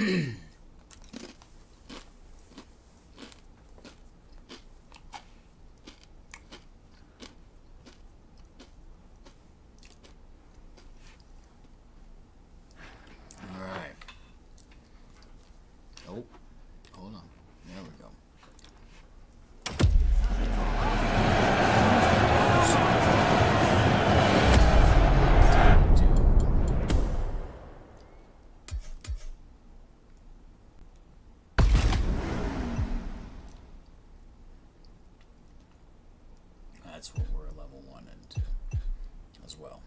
Alright. Oh, hold on. There we go. That's what we're level 1 into as well.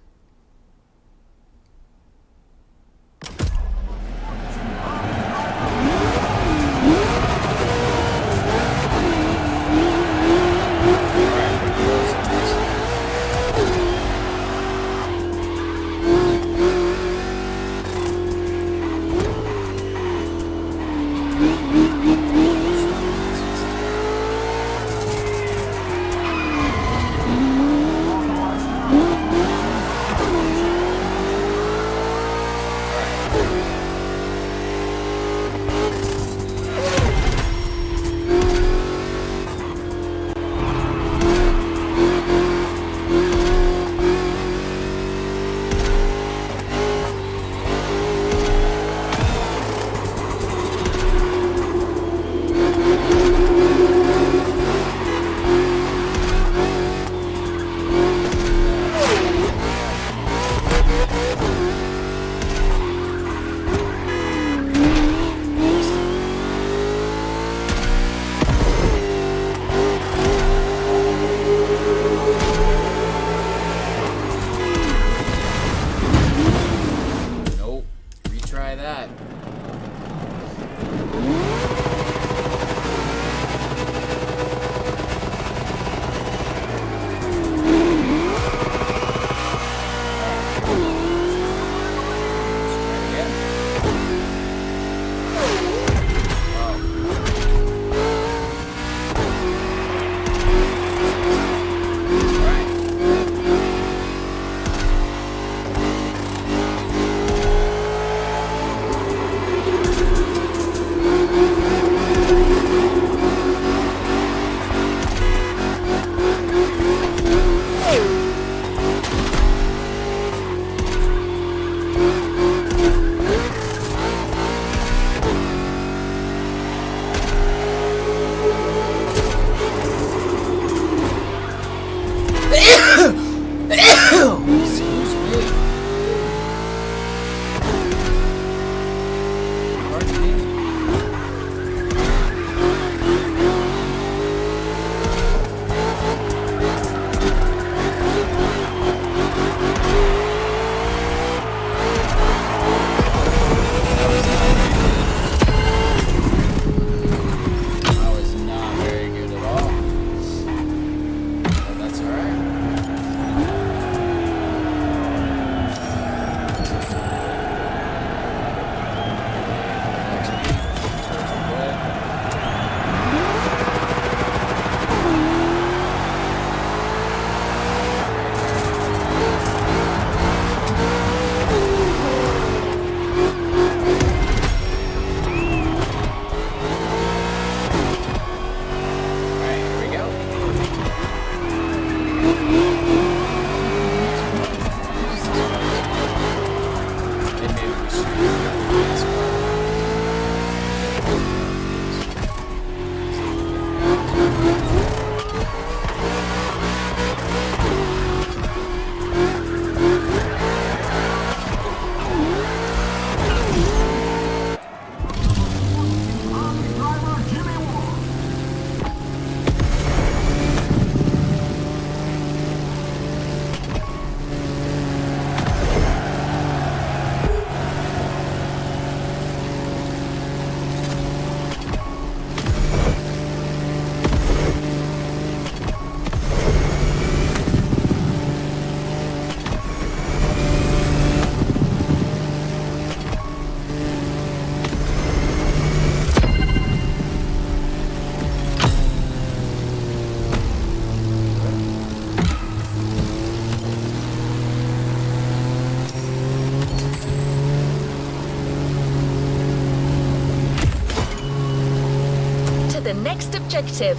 objective.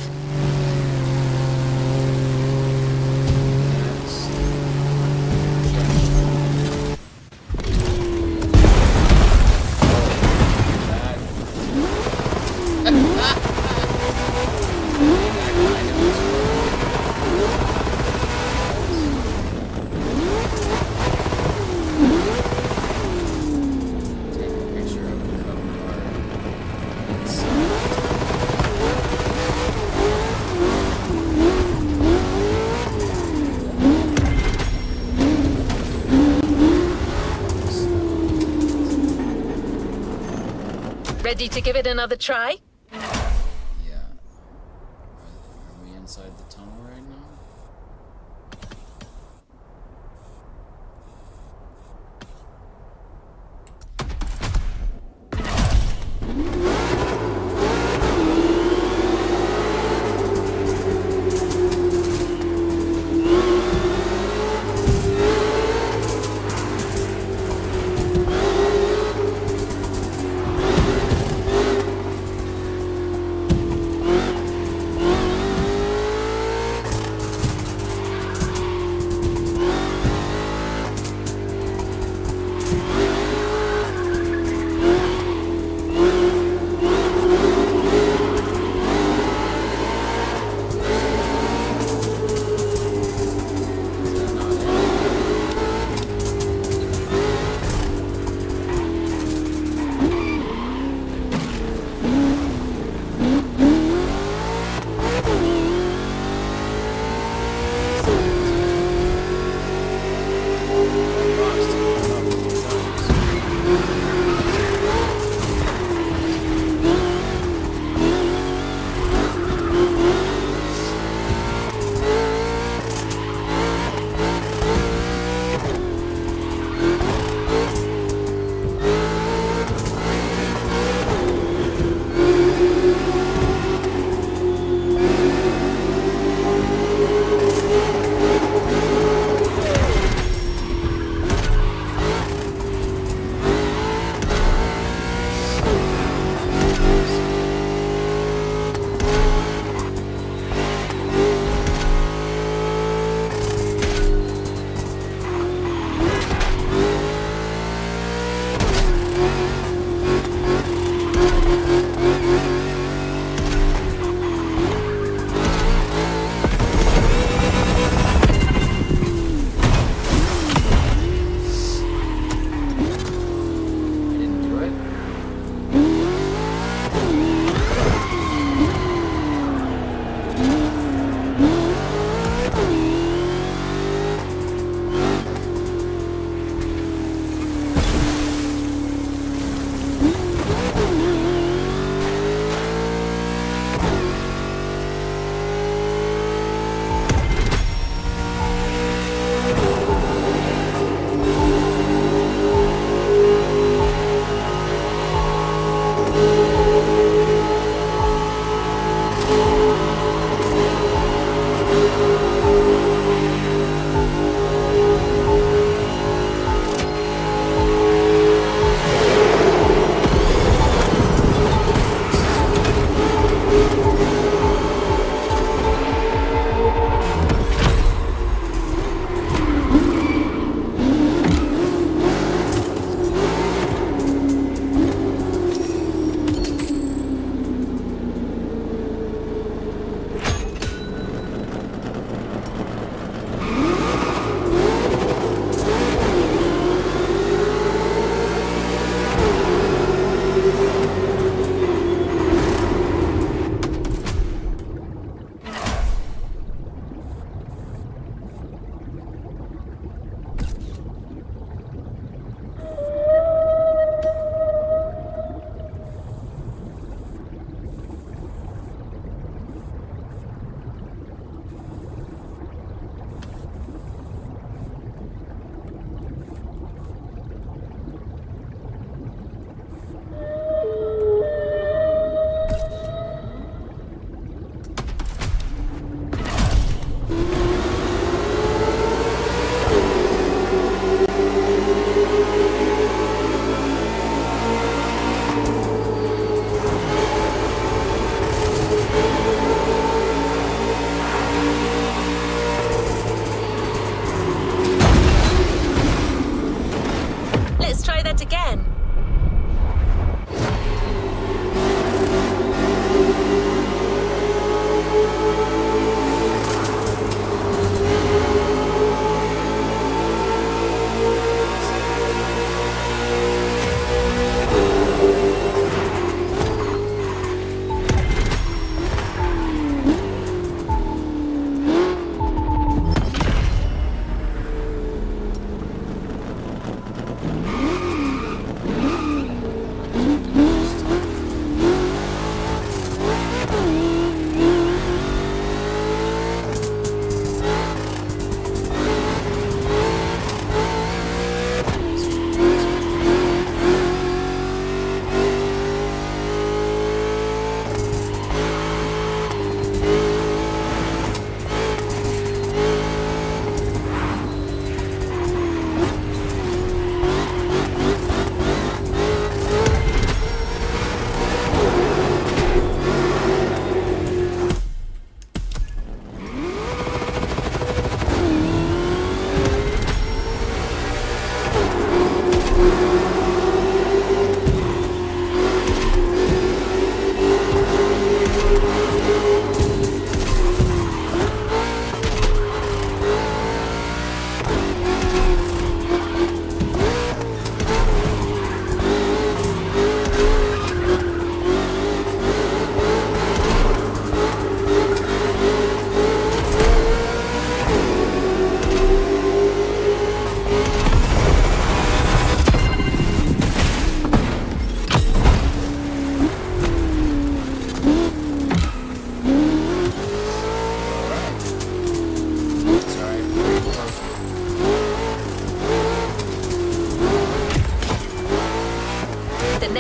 Ready to give it another try? Yeah. Are we inside the tunnel right now?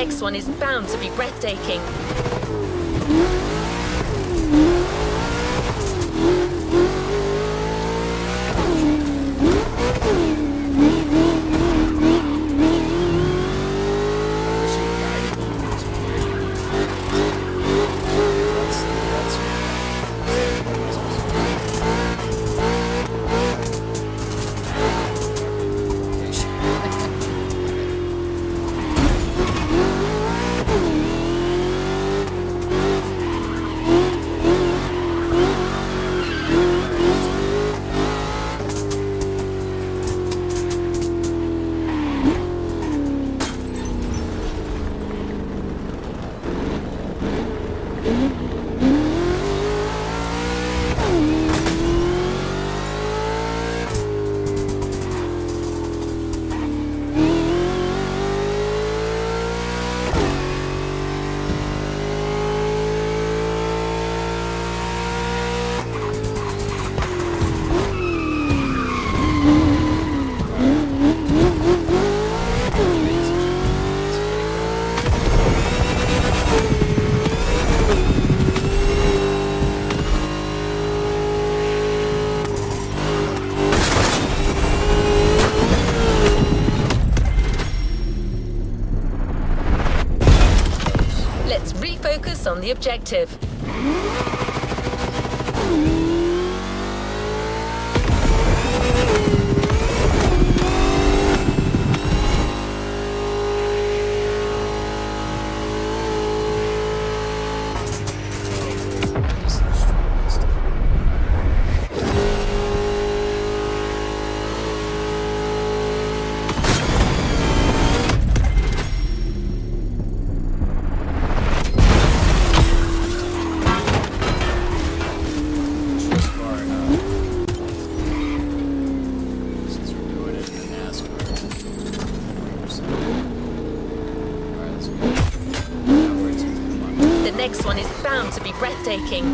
next one is bound to be breathtaking. Let's refocus on the objective. Just far enough. Since we're doing it in the NASCAR. 40%. Alright, let's go. Now we're to the clock. The next one is bound to be breathtaking.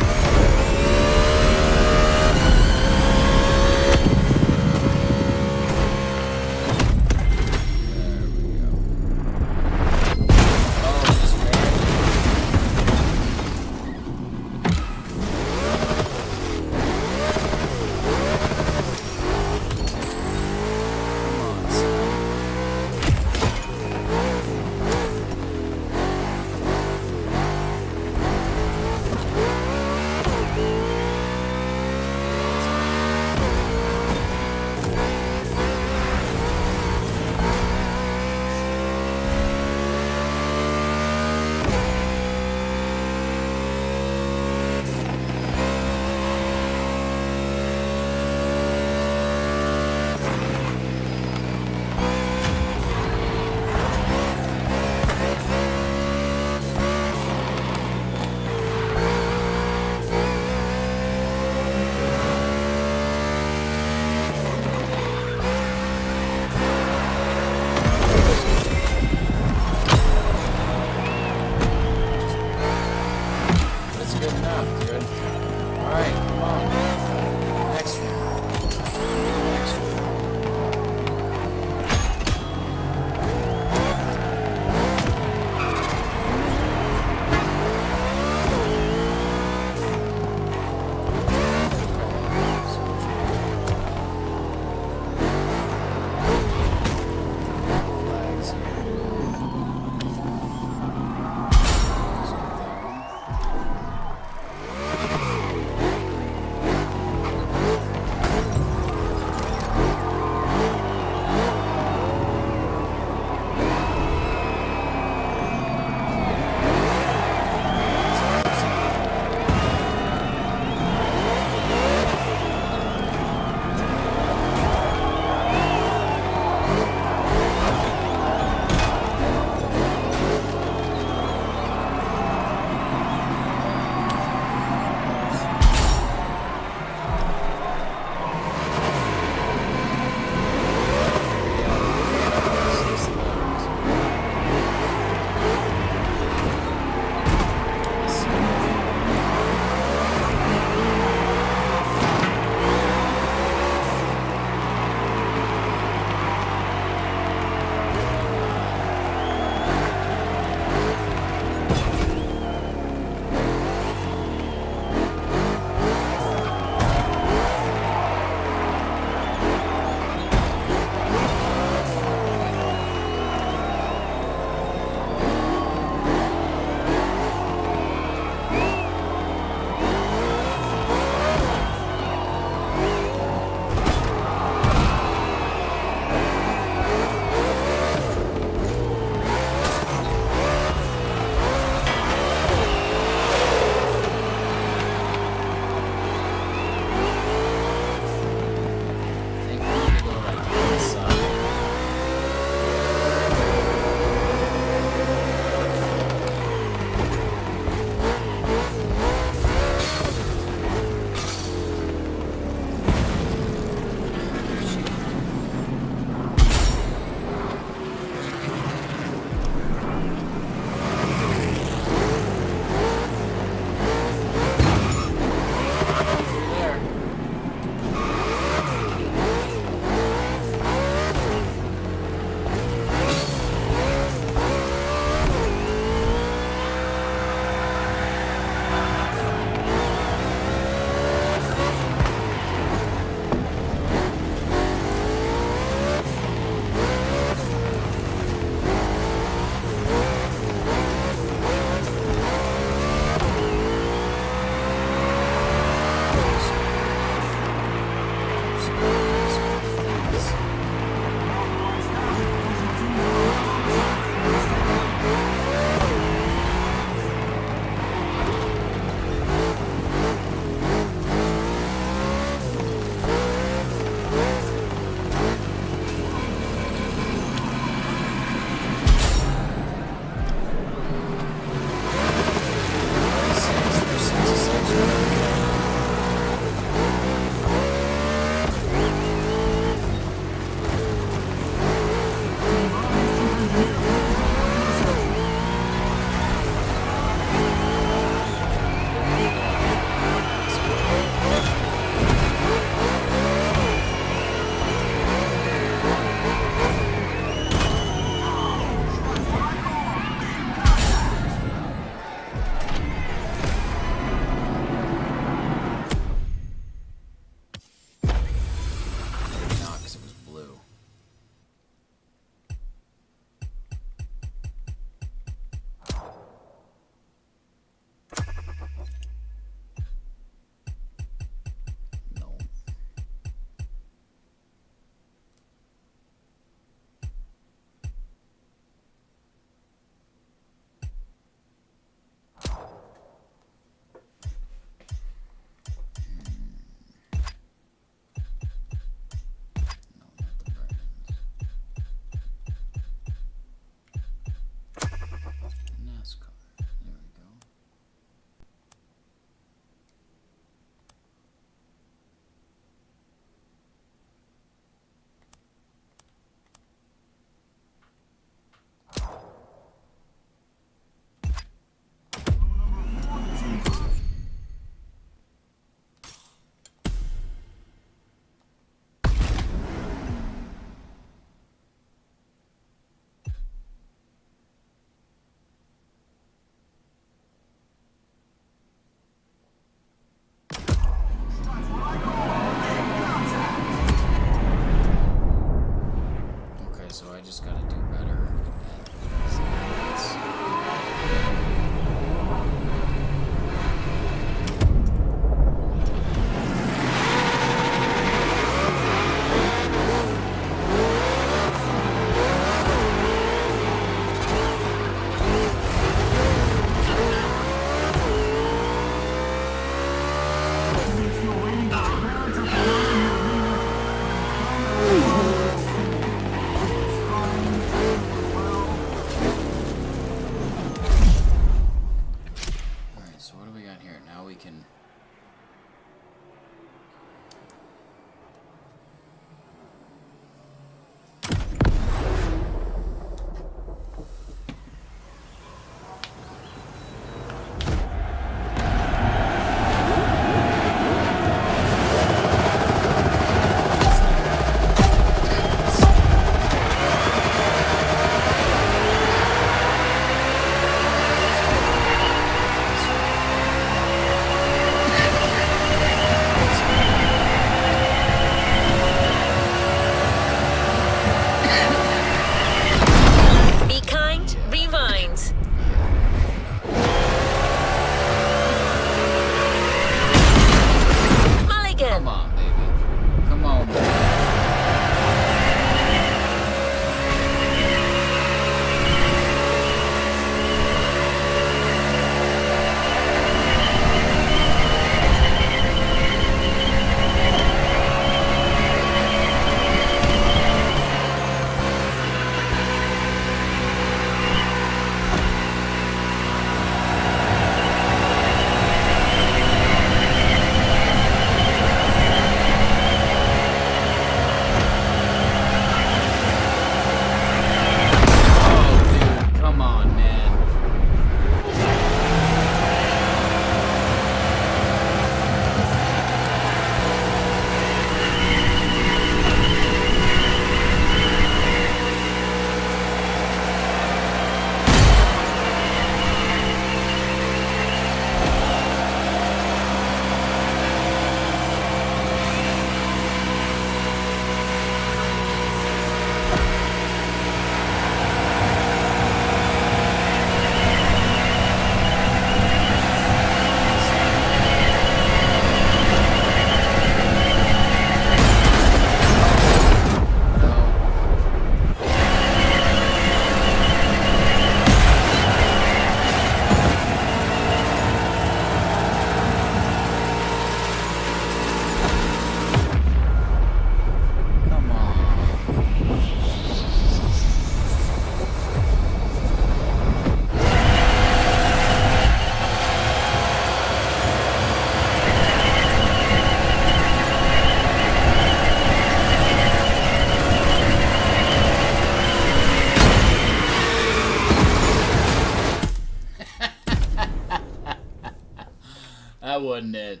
that wasn't it.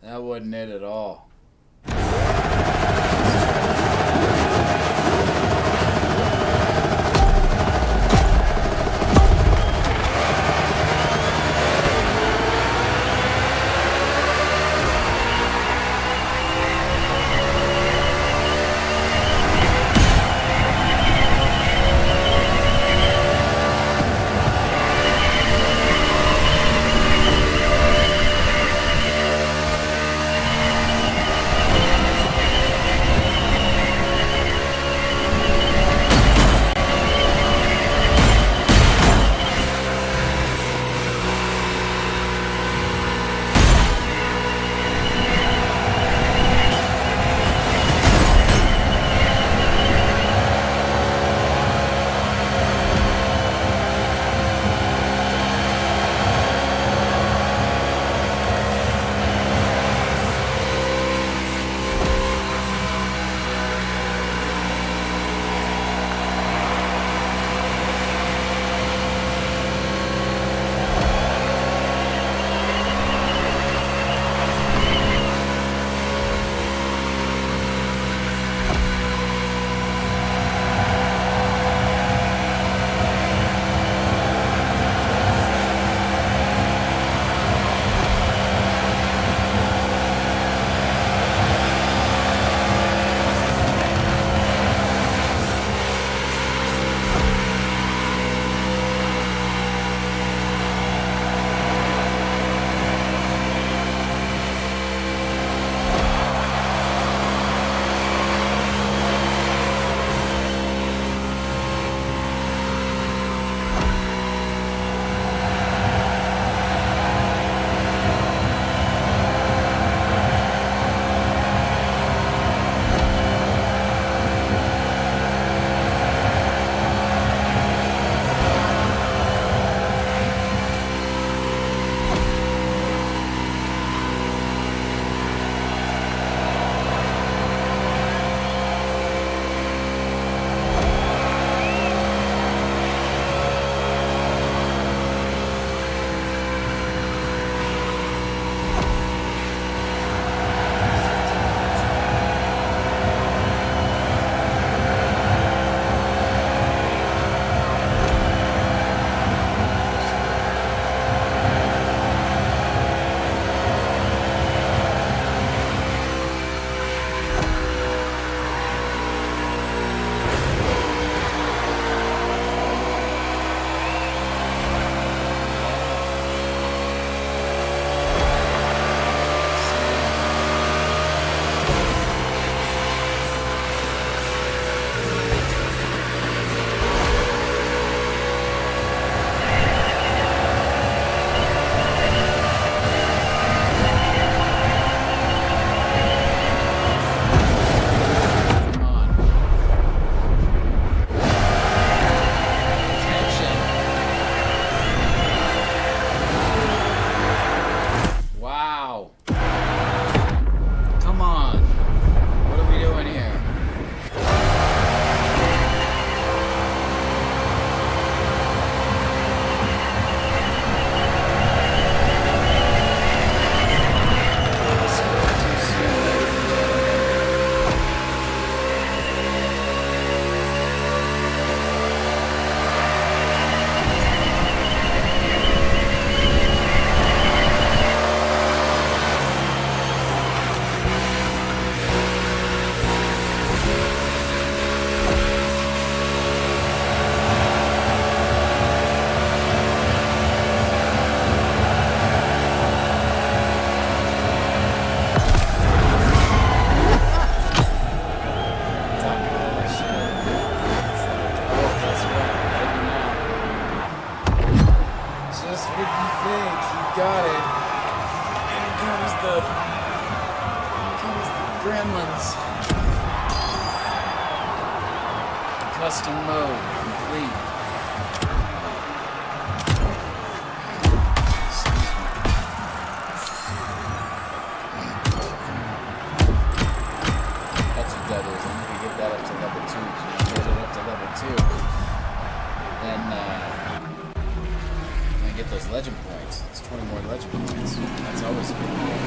That wasn't it at all. Gremlins. Custom mode complete. That's what that is. I need to get that up to level 2. So get it up to level 2. Then I get those legend points. It's 20 more legend points. That's always a good thing.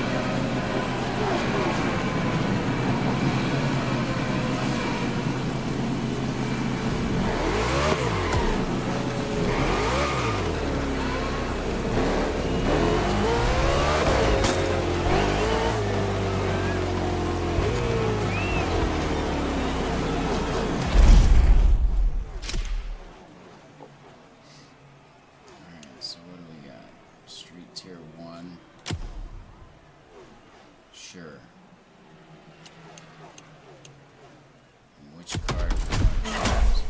So what do we got? Street tier 1. Sure. And which card do we want to choose?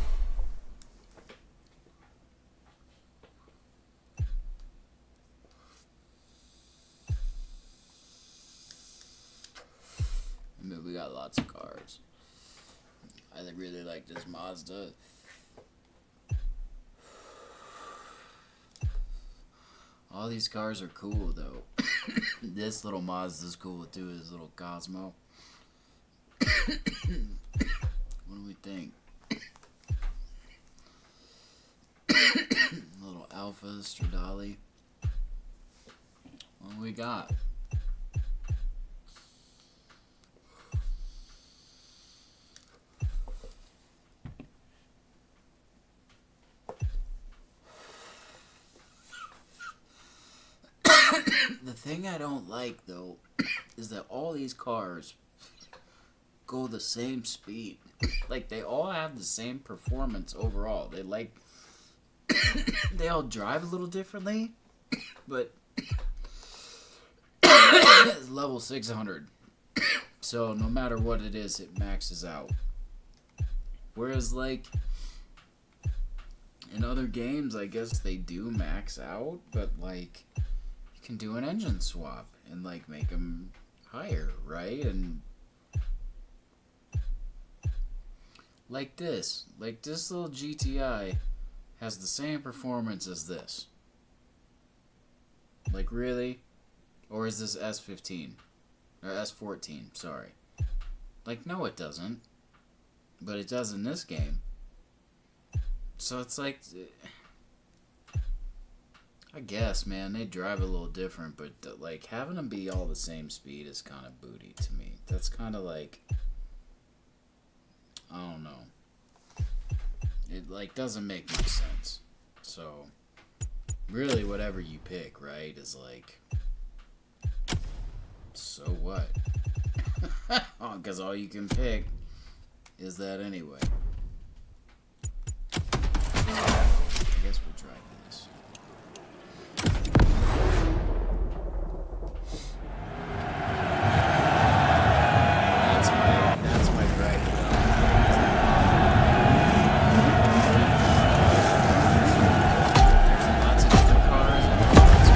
I mean, we got lots of cards. I really like this Mazda. All these cars are cool, though. This little Mazda's cool, too. This little Cosmo. What do we think? Little Alpha Stradale. What do we got? The thing I don't like, though, is that all these cars go the same speed. Like, they all have the same performance overall. They, like, they all drive a little differently, but it's level 600. So, no matter what it is, it maxes out. Whereas, like, in other games, I guess they do max out, but, like, can do an engine swap and like make them higher, right? And like this little GTI has the same performance as this. Like, really? Or is this S15 or S14? Sorry. Like, no, it doesn't, but it does in this game. So it's like, I guess, man, they drive a little different, but like having them be all the same speed is kind of booty to me. That's kind of like, I don't know. It like doesn't make much sense. So really, whatever you pick, right, is like, so what? Because all you can pick is that anyway. I guess we'll try this. That's my gripe. There's lots of different cars and lots of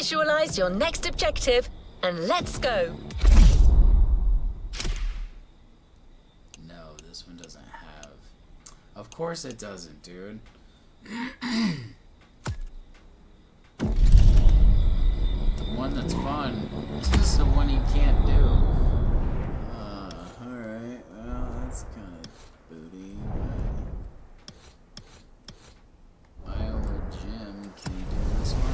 Visualize your next objective and let's go. No, this one doesn't have. Of course it doesn't, dude. The one that's fun is the one you can't do. Alright, well, that's kind of booty, but Iowa Jim, can you do this one?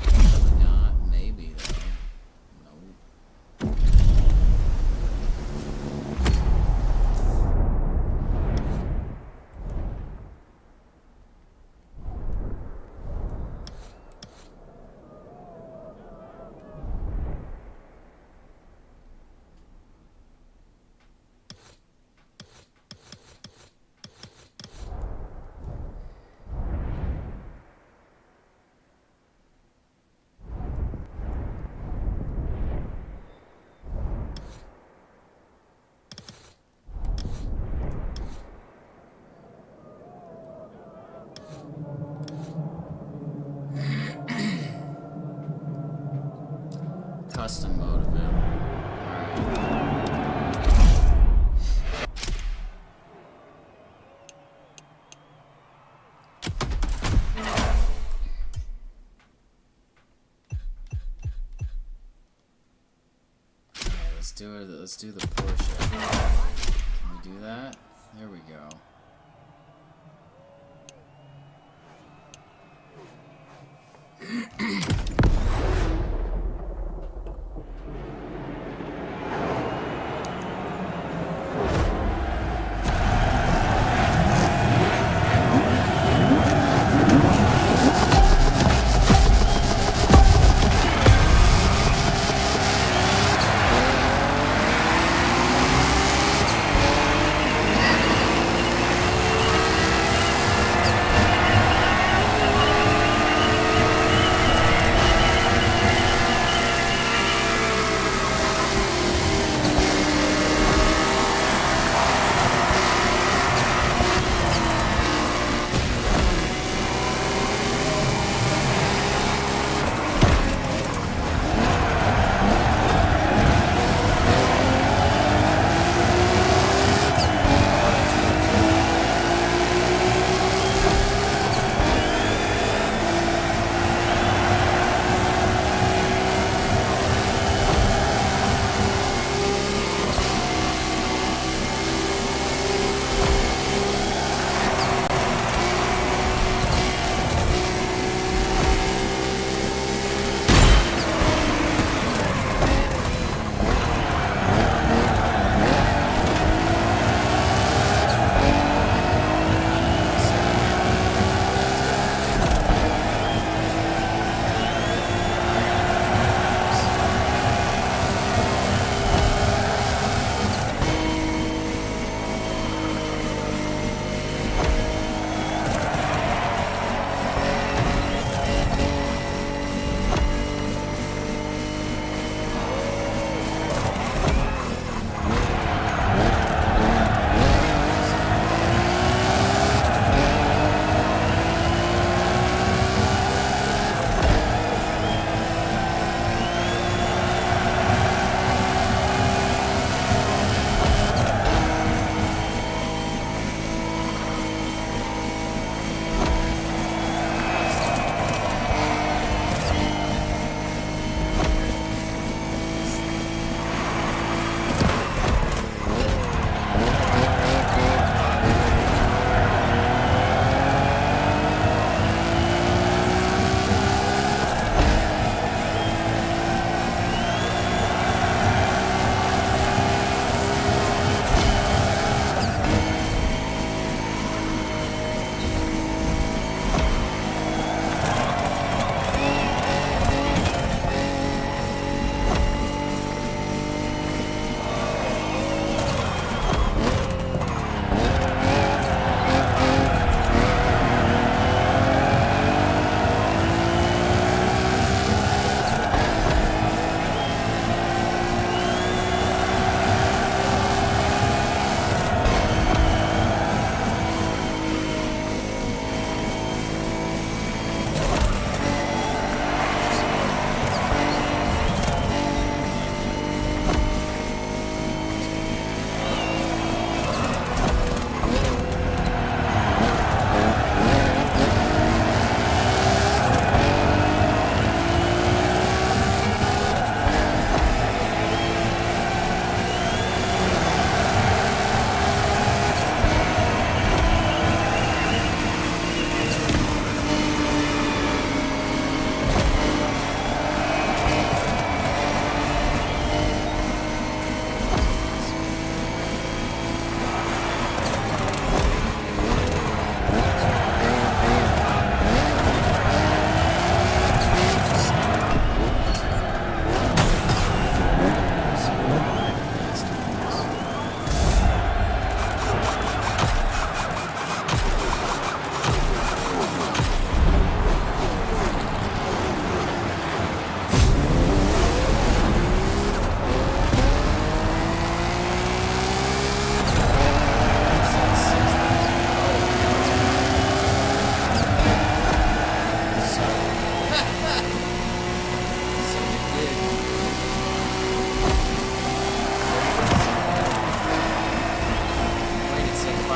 Probably not, maybe though. Nope. Custom motivate. Alright, let's do it. Let's do the Porsche. Can we do that? There we go.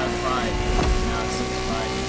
5.5. Now it's 6.5.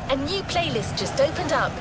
A new playlist just opened up.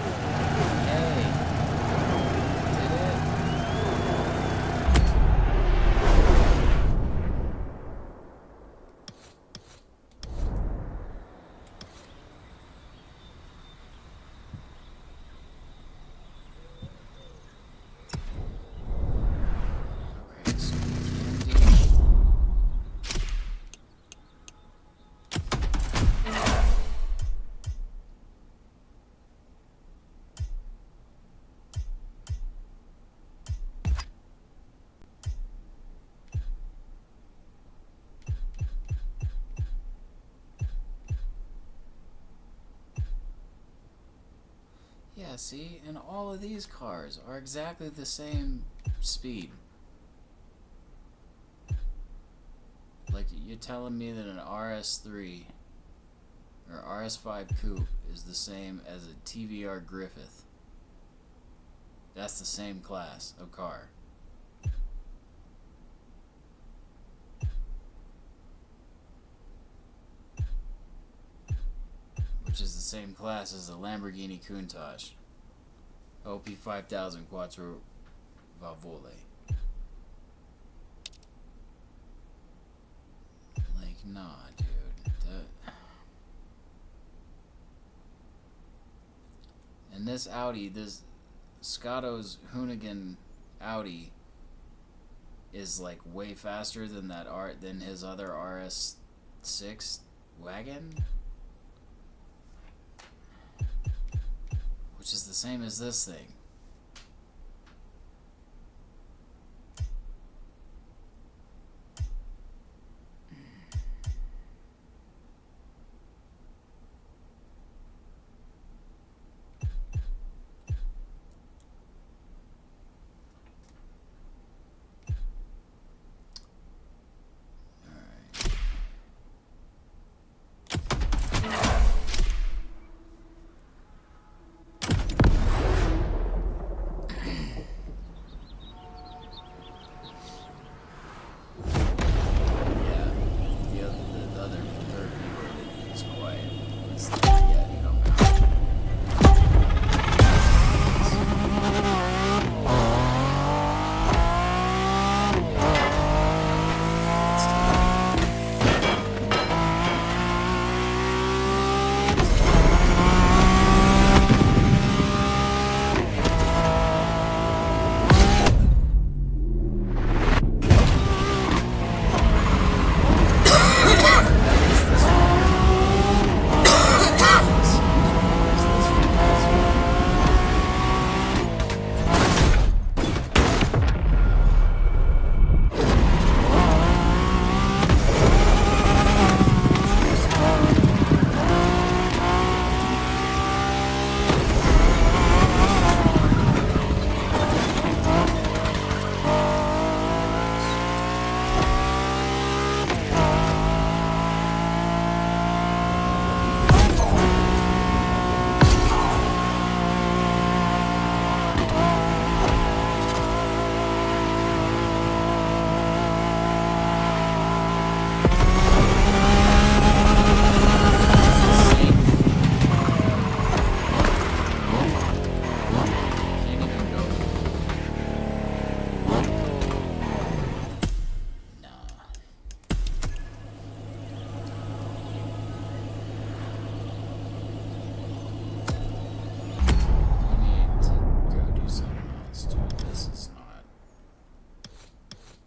Yeah, see, and all of these cars are exactly the same speed. Like, you're telling me that an RS3 or RS5 Coupe is the same as a TVR Griffith. That's the same class of car. Which is the same class as the Lamborghini Countach. OP 5000 Quattro Valvole. Like, nah, dude. And this Audi, this Scotto's Hoonigan Audi is like way faster than than his other RS6 wagon. Which is the same as this thing.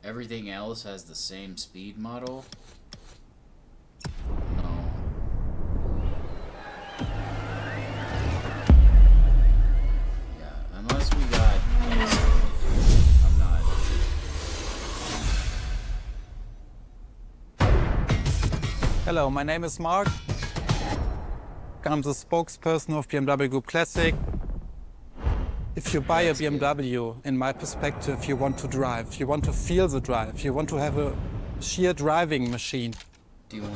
everything else has the same speed model. Unless we got... I'm not... Hello, my name is Mark. I'm the spokesperson of BMW Group Classic. If you buy a BMW, in my perspective, you want to drive. You want to feel the drive. You want to have a sheer driving machine. Do you want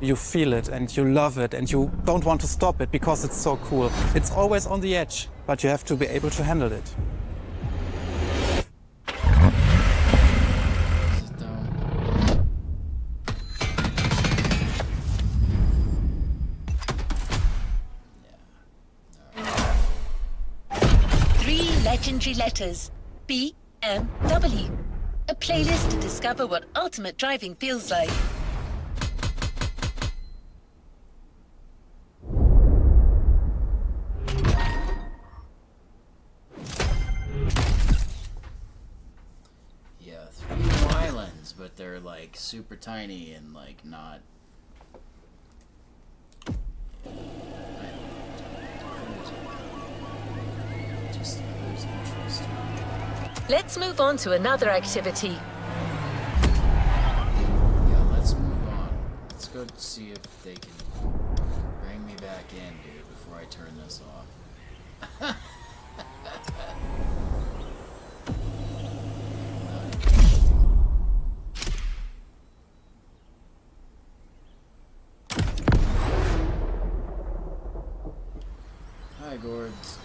You feel it and you love it and you don't want to stop it because it's so cool. It's always on the edge, but you have to be able to handle it. Sit down. 3 legendary letters. BMW. A playlist to discover what ultimate driving feels like. Yeah, 3 islands, but they're like super tiny and like not... Just lose interest. Let's move on to another activity. Yeah, let's move on. Let's go see if they can bring me back in, dude, before I turn this off. Hi, Gords.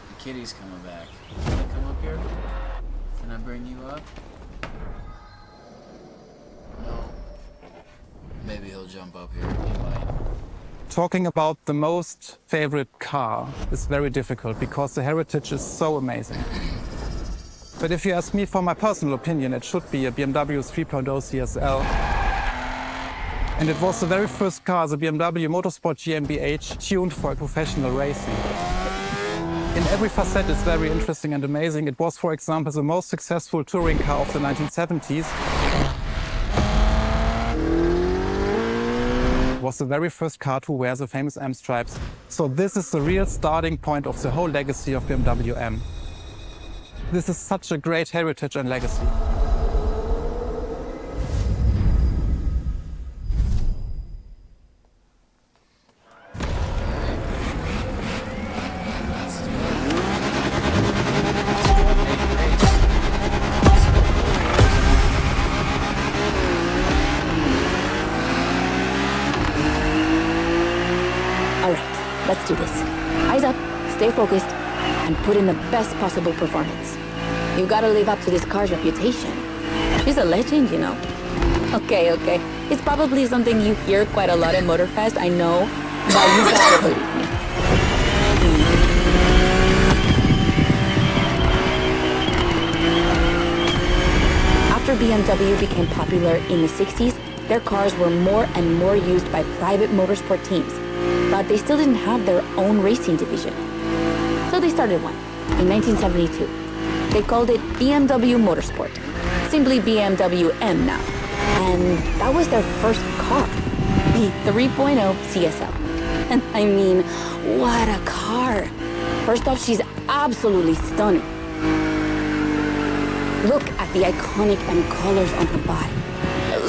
The kitty's coming back. Can I come up here? Can I bring you up? No. Maybe he'll jump up here. He might. Talking about the most favorite car is very difficult because the heritage is so amazing. But if you ask me for my personal opinion, it should be a BMW 3.0 CSL. And it was the very first car, the BMW Motorsport GmbH, tuned for professional racing. In every facet, it's very interesting and amazing. It was, for example, the most successful touring car of the 1970s. It was the very first car to wear the famous M stripes. So this is the real starting point of the whole legacy of BMW M. This is such a great heritage and legacy. Let's do this. Eyes up, stay focused, and put in the best possible performance. You gotta live up to this car's reputation. She's a legend, you know. Okay. It's probably something you hear quite a lot at Motorfest, I know, but you gotta believe me. After BMW became popular in the 60s, their cars were more and more used by private motorsport teams. But they still didn't have their own racing division. So they started one in 1972. They called it BMW Motorsport, simply BMW M now. And that was their first car, the 3.0 CSL. And I mean, what a car. First off, she's absolutely stunning. Look at the iconic M colors on her body.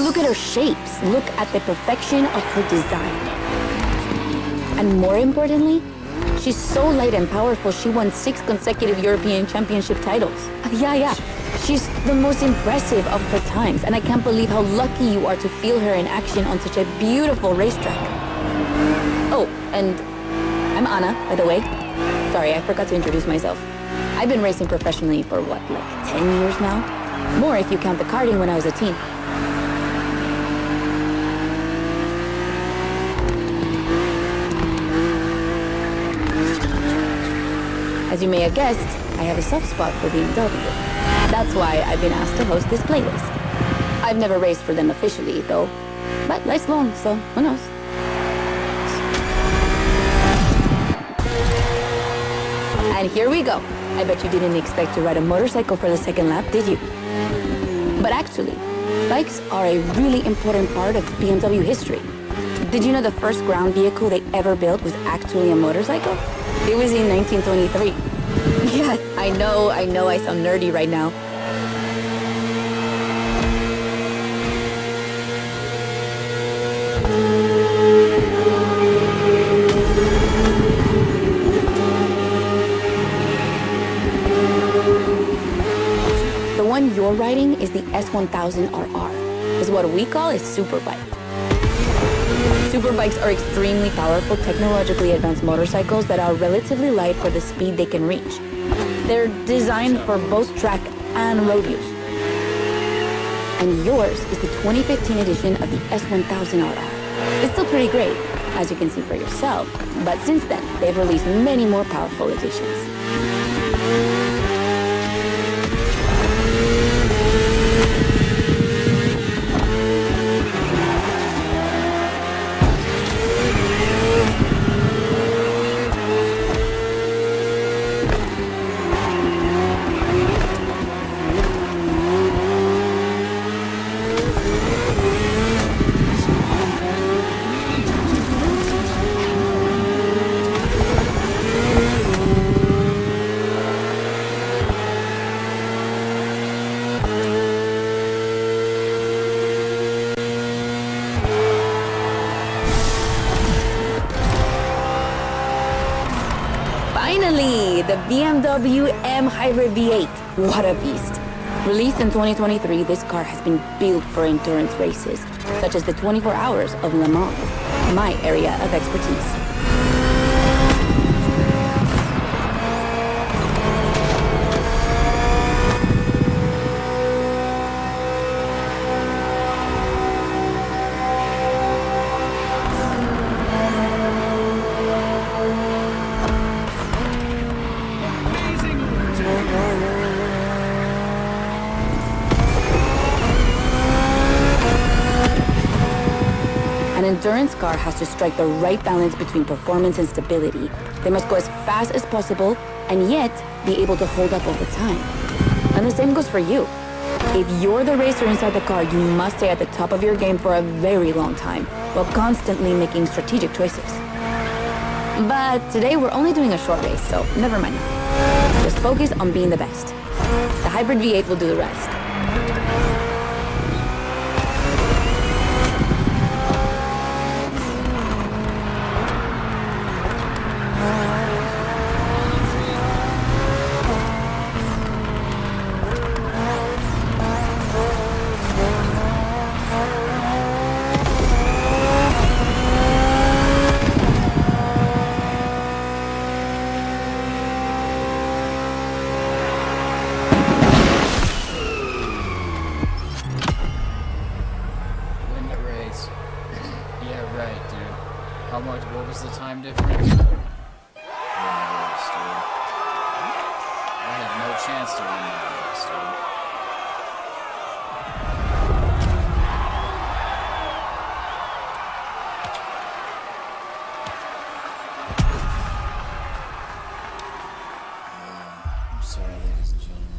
Look at her shapes. Look at the perfection of her design. And more importantly, she's so light and powerful, she won 6 consecutive European Championship titles. Yeah. She's the most impressive of her times, and I can't believe how lucky you are to feel her in action on such a beautiful racetrack. Oh, and I'm Anna, by the way. Sorry, I forgot to introduce myself. I've been racing professionally for what, like 10 years now? More if you count the karting when I was a teen. As you may have guessed, I have a soft spot for BMW. That's why I've been asked to host this playlist. I've never raced for them officially, though. But life's long, so who knows? And here we go. I bet you didn't expect to ride a motorcycle for the second lap, did you? But actually, bikes are a really important part of BMW history. Did you know the first ground vehicle they ever built was actually a motorcycle? It was in 1923. Yeah, I know I sound nerdy right now. The one you're riding is the S1000RR. It's what we call a superbike. Superbikes are extremely powerful, technologically advanced motorcycles that are relatively light for the speed they can reach. They're designed for both track and road use. And yours is the 2015 edition of the S1000RR. It's still pretty great, as you can see for yourself, but since then, they've released many more powerful editions. Finally, the BMW M Hybrid V8. What a beast. Released in 2023, this car has been built for endurance races, such as the 24 Hours of Le Mans, my area of expertise. An endurance car has to strike the right balance between performance and stability. They must go as fast as possible and yet be able to hold up over time. And the same goes for you. If you're the racer inside the car, you must stay at the top of your game for a very long time, while constantly making strategic choices. But today we're only doing a short race, so never mind. Just focus on being the best. The Hybrid V8 will do the rest. Win the race. Yeah, right, dude. How much? What was the time difference? Win the race, dude. I had no chance to win that race, dude. I'm sorry, ladies and gentlemen.